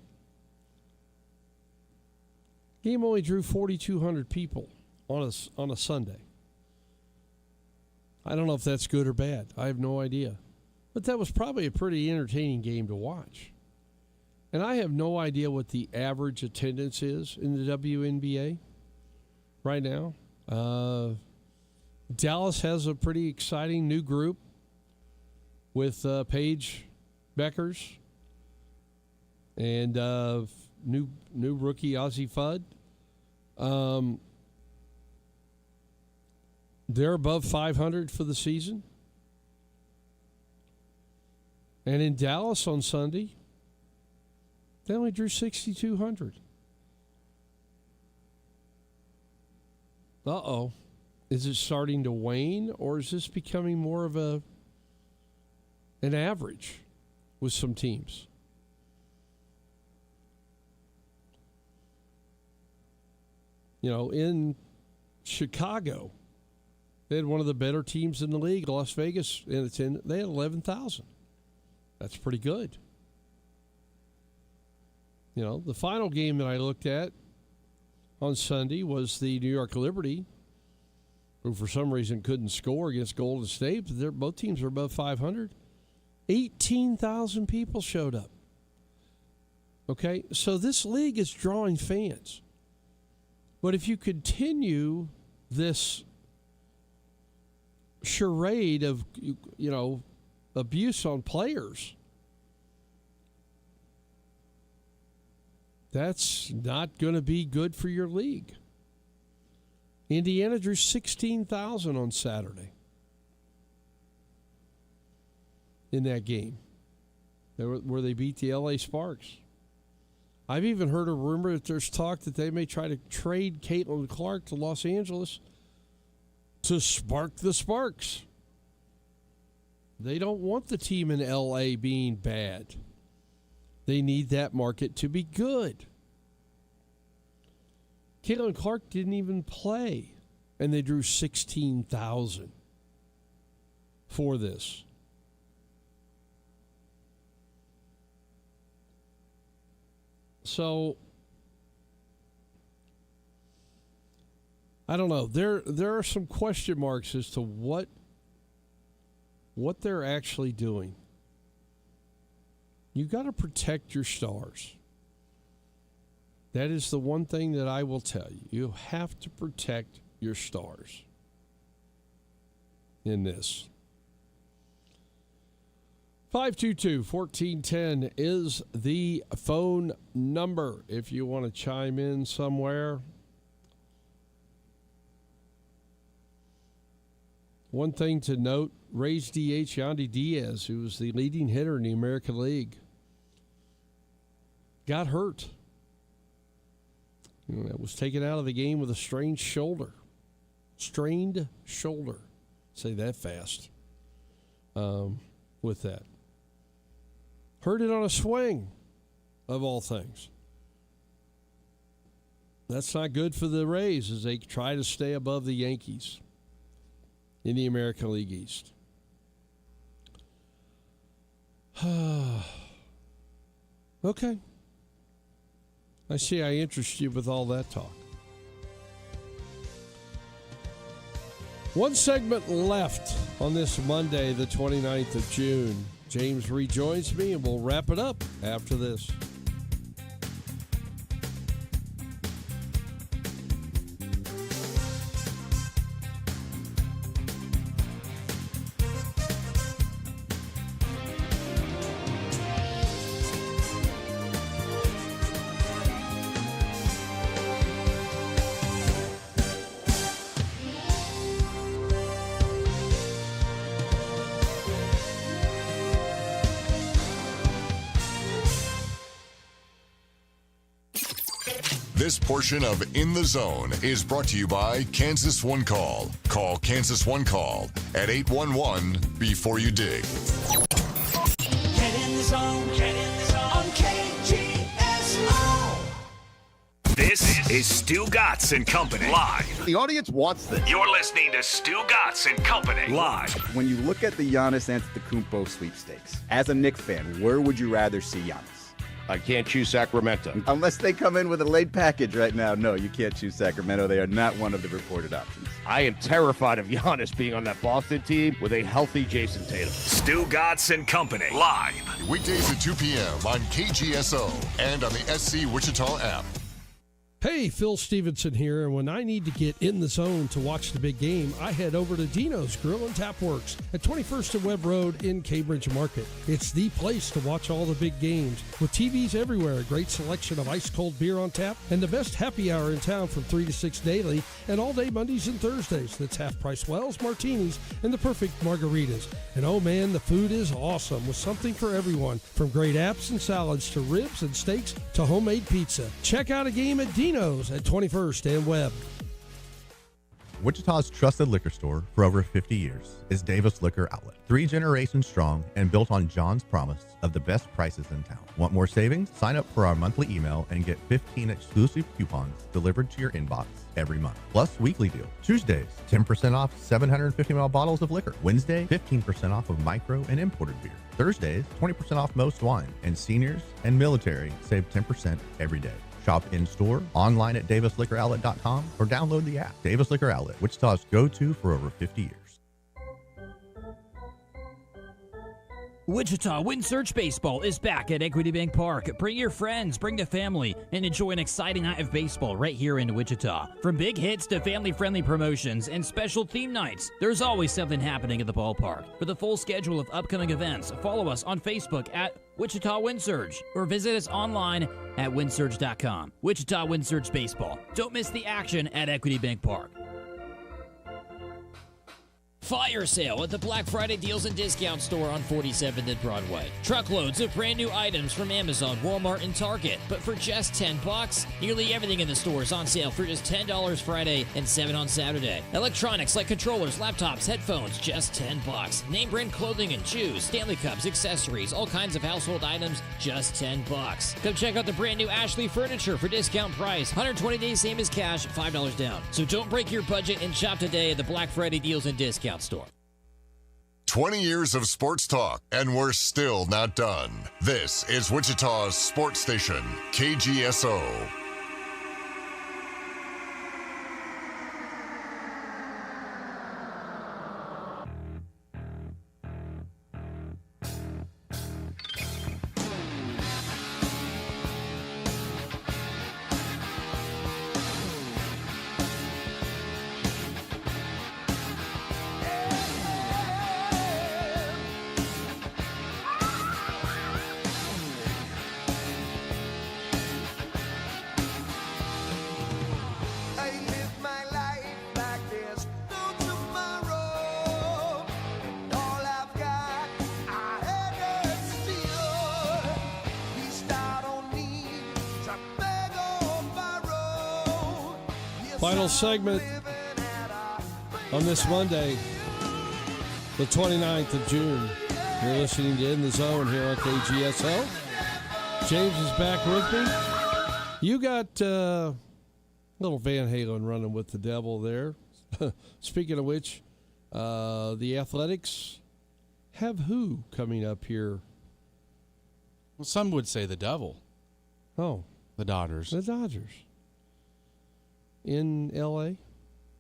Game only drew 4,200 people on a Sunday. I don't know if that's good or bad. I have no idea. But that was probably a pretty entertaining game to watch. And I have no idea what the average attendance is in the WNBA right now. Dallas has a pretty exciting new group with Paige Beckers and new rookie Ozzie Fudd. They're above 500 for the season. And in Dallas on Sunday, they only drew 6,200. Uh-oh. Is it starting to wane, or is this becoming more of an average with some teams? You know, in Chicago, they had one of the better teams in the league. Las Vegas, they had 11,000. That's pretty good. You know, the final game that I looked at on Sunday was the New York Liberty, who for some reason couldn't score against Golden State. But both teams are above 500. 18,000 people showed up. Okay, so this league is drawing fans. But if you continue this charade of, you know, abuse on players, that's not going to be good for your league. Indiana drew 16,000 on Saturday in that game where they beat the LA Sparks. I've even heard a rumor that there's talk that they may try to trade Caitlin Clark to Los Angeles to spark the Sparks. They don't want the team in LA being bad. They need that market to be good. Caitlin Clark didn't even play, and they drew 16,000 for this. So, I don't know. There are some question marks as to what they're actually doing. You got to protect your stars. That is the one thing that I will tell you. You have to protect your stars in this. 522-1410 is the phone number if you want to chime in somewhere. One thing to note, Rays DH Yandy Diaz, who was the leading hitter in the American League, got hurt. Was taken out of the game with a strained shoulder. Strained shoulder. Say that fast. With that. Heard it on a swing, of all things. That's not good for the Rays as they try to stay above the Yankees in the American League East. Okay. I see I interest you with all that talk. One segment left on this Monday, the 29th of June. James rejoins me, and we'll wrap it up after this. This portion of In the Zone is brought to you by Kansas One Call. Call Kansas One Call at 811 before you dig. Get in the zone, on KGSO. This is Stu Gatz and Company live. The audience wants this. You're listening to Stu Gatz and Company live. When you look at the Giannis Antetokounmpo sweepstakes, as a Knicks fan, where would you rather see Giannis? I can't choose Sacramento. Unless they come in with a late package right now, no, you can't choose Sacramento. They are not one of the reported options. I am terrified of Giannis being on that Boston team with a healthy Jason Tatum. Stu Gatz and Company live. Weekdays at 2 p.m. on KGSO and on the SC Wichita app. Hey, Phil Stevenson here, and when I need to get in the zone to watch the big game, I head over to Dino's Grill and Tap Works at 21st and Webb Road in Cambridge Market. It's the place to watch all the big games. With TVs everywhere, a great selection of ice-cold beer on tap, and the best happy hour in town from 3 to 6 daily, and all day Mondays and Thursdays. That's half-price wells, martinis, and the perfect margaritas. And oh man, the food is awesome with something for everyone, from great apps and salads to ribs and steaks to homemade pizza. Check out a game at Dino's at 21st and Webb. Wichita's trusted liquor store for over 50 years is Davis Liquor Outlet. 3 generations strong and built on John's promise of the best prices in town. Want more savings? Sign up for our monthly email and get 15 exclusive coupons delivered to your inbox every month. Plus weekly deal. Tuesdays, 10% off 750 ml bottles of liquor. Wednesday, 15% off of micro and imported beer. Thursdays, 20% off most wine. And seniors and military save 10% every day. Shop in-store, online at davisliquoroutlet.com, or download the app. Davis Liquor Outlet, Wichita's go-to for over 50 years. Wichita Wind Surge Baseball is back at Equity Bank Park. Bring your friends, bring the family, and enjoy an exciting night of baseball right here in Wichita. From big hits to family-friendly promotions and special theme nights, there's always something happening at the ballpark. For the full schedule of upcoming events, follow us on Facebook at Wichita Wind Surge or visit us online at windsurge.com. Wichita Wind Surge Baseball. Don't miss the action at Equity Bank Park. Fire sale at the Black Friday Deals and Discount Store on 47th and Broadway. Truckloads of brand new items from Amazon, Walmart, and Target. But for just $10, nearly everything in the store is on sale for just $10 Friday and $7 on Saturday. Electronics like controllers, laptops, headphones, just $10. Name brand clothing and shoes, Stanley Cups, accessories, all kinds of household items, just $10. Come check out the brand new Ashley furniture for discount price. 120 days same as cash, $5 down. So don't break your budget and shop today at the Black Friday Deals and Discount Store. 20 years of sports talk, and we're still not done. This is Wichita's sports station, KGSO. Final segment on this Monday, the 29th of June. You're listening to In the Zone here on KGSO. James is back with me. You got little Van Halen running with the devil there. Speaking of which, the Athletics have who coming up here? Well, some would say the devil. Oh. The Dodgers. The Dodgers. In L.A.?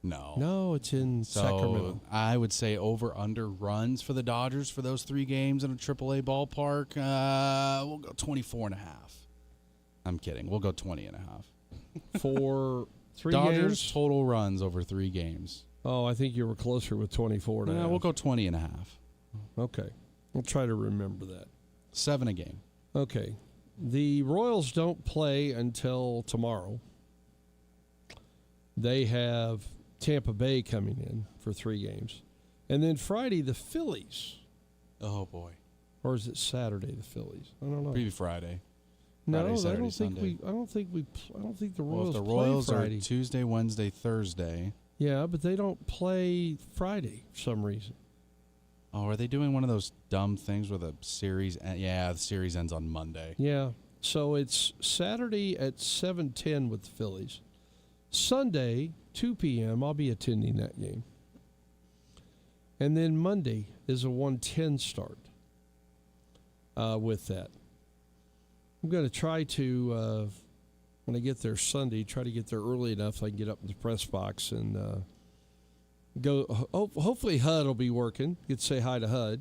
No, it's in Sacramento. I would say over-under runs for the Dodgers for those 3 games in a AAA ballpark. We'll go 24.5. I'm kidding. We'll go 20.5. For 3 Dodgers games? Total runs over 3 games. Oh, I think you were closer with 24 now. We'll go 20.5. Okay. We'll try to remember that. 7 a game. Okay. The Royals don't play until tomorrow. They have Tampa Bay coming in for 3 games. And then Friday, the Phillies. Oh, boy. Or is it Saturday, the Phillies? I don't know. Maybe Friday. No, Friday, I Saturday, don't think Sunday. I don't think the Well, Royals if the play Royals Friday. are Tuesday, Wednesday, Thursday. Yeah, but they don't play Friday for some reason. Oh, are they doing one of those dumb things where the series? Yeah, the series ends on Monday. Yeah, so it's Saturday at 7:10 with the Phillies. Sunday, 2 p.m., I'll be attending that game. And then Monday is a 1:10 start with that. I'm going to try to, when I get there Sunday, try to get there early enough so I can get up in the press box and go. Hopefully HUD will be working. Get to say hi to HUD.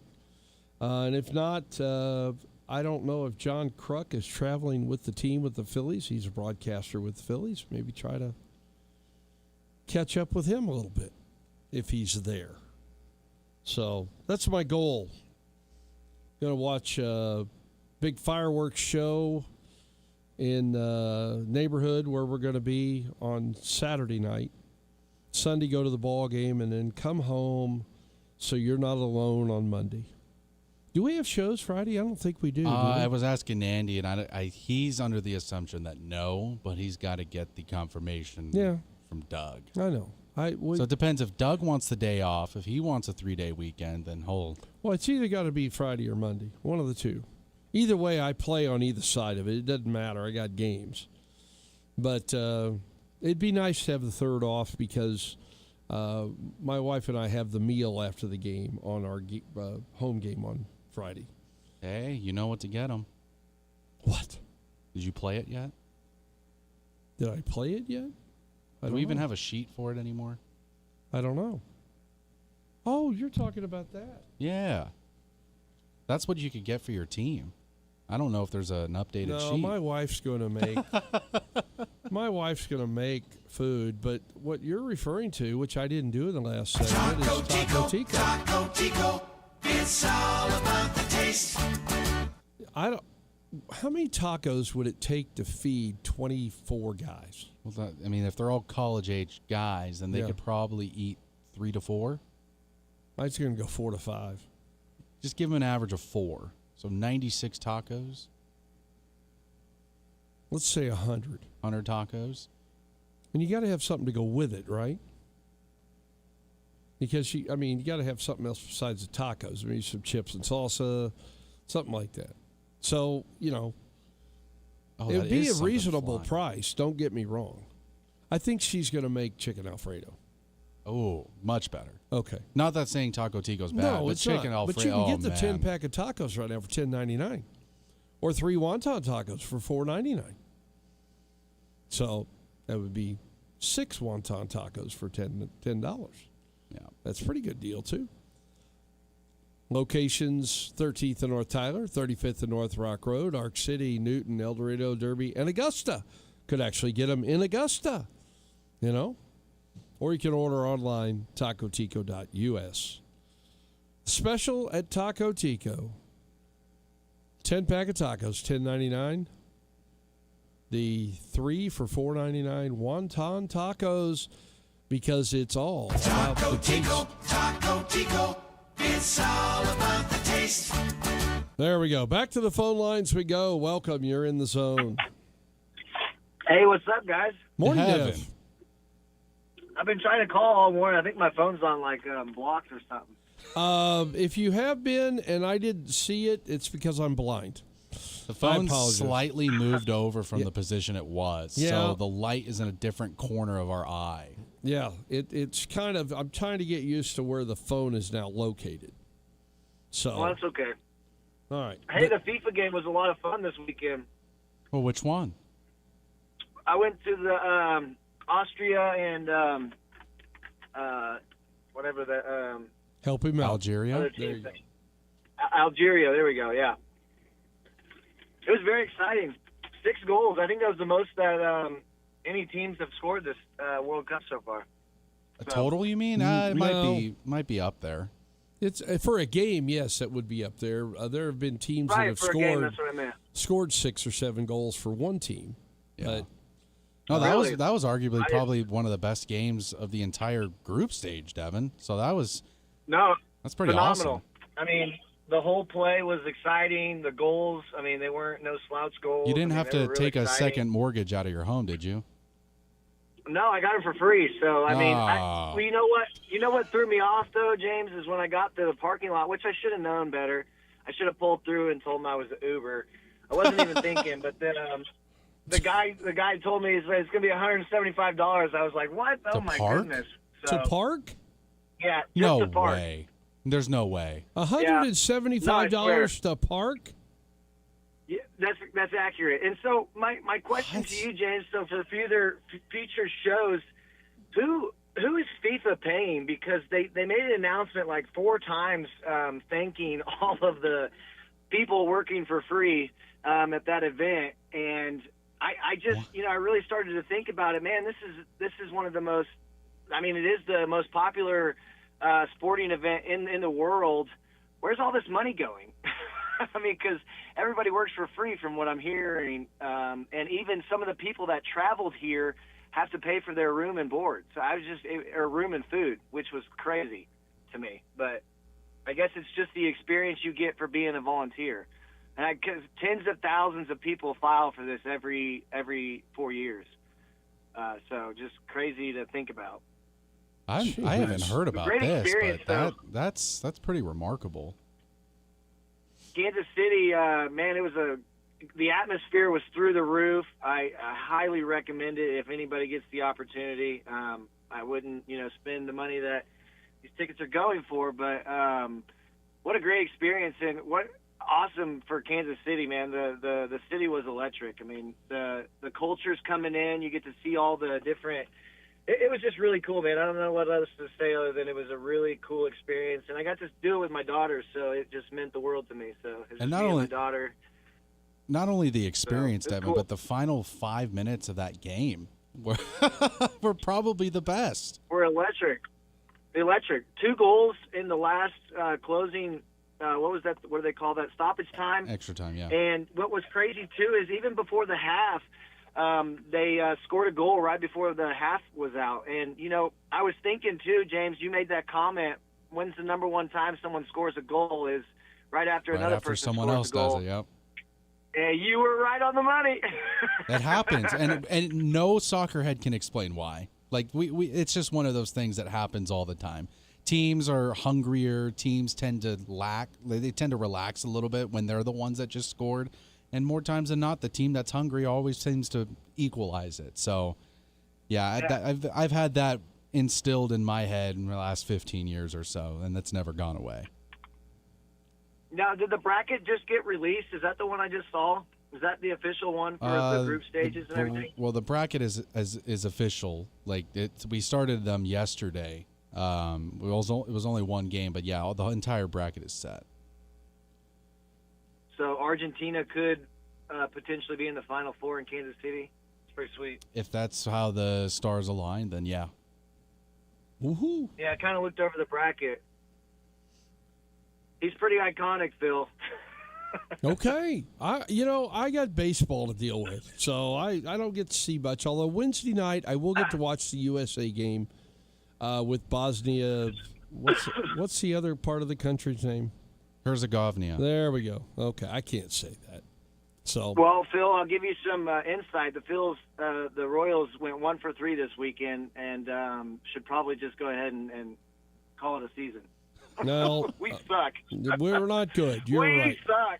And if not, I don't know if John Kruk is traveling with the team with the Phillies. He's a broadcaster with the Phillies. Maybe try to catch up with him a little bit if he's there. So that's my goal. Going to watch a big fireworks show in neighborhood where we're going to be on Saturday night. Sunday, go to the ball game, and then come home so you're not alone on Monday. Do we have shows Friday? I don't think we do. Do we? I was asking Andy, and he's under the assumption that no, but he's got to get the confirmation from Doug. I know. So it depends if Doug wants the day off. If he wants a 3-day weekend, then hold. Well, it's either got to be Friday or Monday, one of the two. Either way, I play on either side of it. It doesn't matter. I got games. But it'd be nice to have the third off because my wife and I have the meal after the game on our home game on Friday. Hey, you know what to get them. What? Did you play it yet? Did I play it yet? Do we even have a sheet for it anymore? I don't know. Oh, you're talking about that. Yeah. That's what you could get for your team. I don't know if there's an updated sheet. No, my wife's going to make food, but what you're referring to, which I didn't do in the last segment, is Taco Tico. Taco Tico, it's all about the taste. How many tacos would it take to feed 24 guys? Well, if they're all college-age guys, then they could probably eat 3 to 4. I was going to go 4 to 5. Just give them an average of 4. So 96 tacos. Let's say 100. 100 tacos. And you got to have something to go with it, right? Because you got to have something else besides the tacos. Maybe some chips and salsa, something like that. So, it would be a reasonable price. Don't get me wrong. I think she's going to make chicken Alfredo. Oh, much better. Okay. Not that saying Taco Tico's bad, No, but it's chicken not. Alfredo. But you can get the 10-pack of tacos right now for $10.99, or 3 wonton tacos for $4.99. So that would be 6 wonton tacos for $10. Yeah, that's a pretty good deal too. Locations: 13th and North Tyler, 35th and North Rock Road, Arc City, Newton, El Dorado, Derby, and Augusta. Could actually get them in Augusta, Or you can order online, tacotico.us. Special at Taco Tico. 10-pack of tacos, $10.99. The 3 for $4.99 wonton tacos, because it's all about the taste. Taco Tico, it's all about the taste. There we go. Back to the phone lines we go. Welcome. You're in the zone. Hey, what's up, guys? Morning, Heaven. Dev. I've been trying to call all morning. I think my phone's on blocked or something. If you have been and I didn't see it, it's because I'm blind. The phone's slightly moved over from the position it was. Yeah. So the light is in a different corner of our eye. Yeah, it's kind of, I'm trying to get used to where the phone is now located. So. Well, that's okay. All right. Hey, the FIFA game was a lot of fun this weekend. Well, which one? I went to the Austria and whatever the help him out. Algeria. other team thing. Algeria. There we go. Yeah, it was very exciting. 6 goals. I think that was the most that any teams have scored this World Cup so far. A total, you mean? It might be up there. It's for a game, yes, that would be up there. There have been teams that have for a game, that's what I meant. scored 6 or 7 goals for one team. Yeah. But, No, that was arguably probably one of the best games of the entire group stage, Devin. So that's pretty phenomenal. awesome. I mean, the whole play was exciting. The goals, I mean, they weren't no slouch goals. You didn't have they to were really take a exciting. second mortgage out of your home, did you? No, I got them for free. So I mean, Oh. well, you know what? You know what threw me off though, James, is when I got to the parking lot, which I should have known better. I should have pulled through and told him I was an Uber. I wasn't even thinking, but then the guy told me it's going to be $175. I was like, what? Oh my park? goodness! So, To park? Yeah, just No to park. way. There's no way. $175 to park? Yeah, that's accurate. And so my question to you, James, so for future shows, who is FIFA paying? Because they made an announcement like 4 times thanking all of the people working for free at that event, and I just I really started to think about it. Man, this is one of the most, I mean, it is the most popular sporting event in the world. Where's all this money going? I mean, because everybody works for free from what I'm hearing, and even some of the people that traveled here have to pay for their room and board. So or room and food, which was crazy to me. But I guess it's just the experience you get for being a volunteer. And because tens of thousands of people file for this every 4 years. So just crazy to think about. I haven't heard about Great this, experience, but that's pretty remarkable. Kansas City, man, the atmosphere was through the roof. I highly recommend it if anybody gets the opportunity. I wouldn't, spend the money that these tickets are going for, but what a great experience, and what awesome for Kansas City, man. The city was electric. I mean, the culture's coming in. You get to see all the different. It was just really cool, man. I don't know what else to say other than it was a really cool experience, and I got to do it with my daughter, so it just meant the world to me. So it was And just me and my daughter. Not only the experience, So, it's Devin, cool. but the final 5 minutes of that game were probably the best. We're electric. 2 goals in the last closing. What was that? What do they call that? Stoppage time. Extra time, yeah. And what was crazy too is even before the half, they scored a goal right before the half was out. And I was thinking too, James, you made that comment. When's the number one time someone scores a goal? Is right after another person someone scores else a goal. does it. Yep. And you were right on the money. That happens, and no soccer head can explain why. Like we it's just one of those things that happens all the time. Teams are hungrier. Teams tend to they tend to relax a little bit when they're the ones that just scored. And more times than not, the team that's hungry always seems to equalize it. So, I've had that instilled in my head in the last 15 years or so, and that's never gone away. Now, did the bracket just get released? Is that the one I just saw? Is that the official one for the group stages and everything? Well, the bracket is official. Like we started them yesterday. It was only one game, but yeah, the entire bracket is set. So Argentina could potentially be in the Final Four in Kansas City. It's pretty sweet. If that's how the stars align, then yeah. Woohoo! Yeah, I kind of looked over the bracket. He's pretty iconic, Phil. Okay. I got baseball to deal with, so I don't get to see much. Although Wednesday night I will get to watch the USA game with Bosnia. What's the other part of the country's name? Herzegovina. There we go. Okay, I can't say that. So Well, Phil, I'll give you some insight. The Royals went 1 for 3 this weekend, and should probably just go ahead and call it a season. no, we suck. We're not good. You're we right. suck.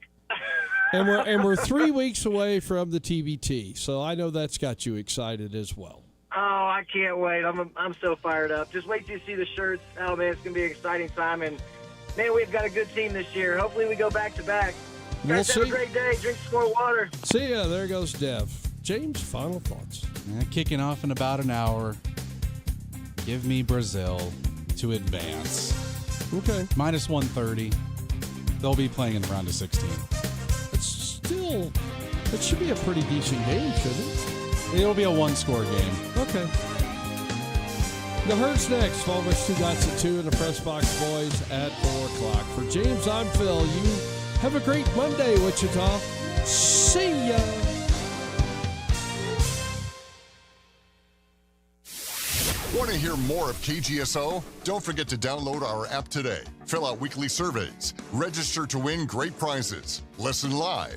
And we're 3 weeks away from the TBT, so I know that's got you excited as well. Oh, I can't wait. I'm so fired up. Just wait till you see the shirts. Oh, man, it's going to be an exciting time. And, man, we've got a good team this year. Hopefully we go back-to-back. We'll Guys, have see. a great day. Drink some more water. See ya. There goes Dev. James, final thoughts. Kicking off in about an hour. Give me Brazil to advance. Okay. Minus 130. They'll be playing in the round of 16. It should be a pretty decent game, shouldn't it? It'll be a one-score game. Okay. The Herd's next. Fulmer's 2 Dots at 2 and the Press Box Boys at 4 o'clock. For James, I'm Phil. You have a great Monday, Wichita. See ya. Want to hear more of KGSO? Don't forget to download our app today. Fill out weekly surveys. Register to win great prizes. Listen live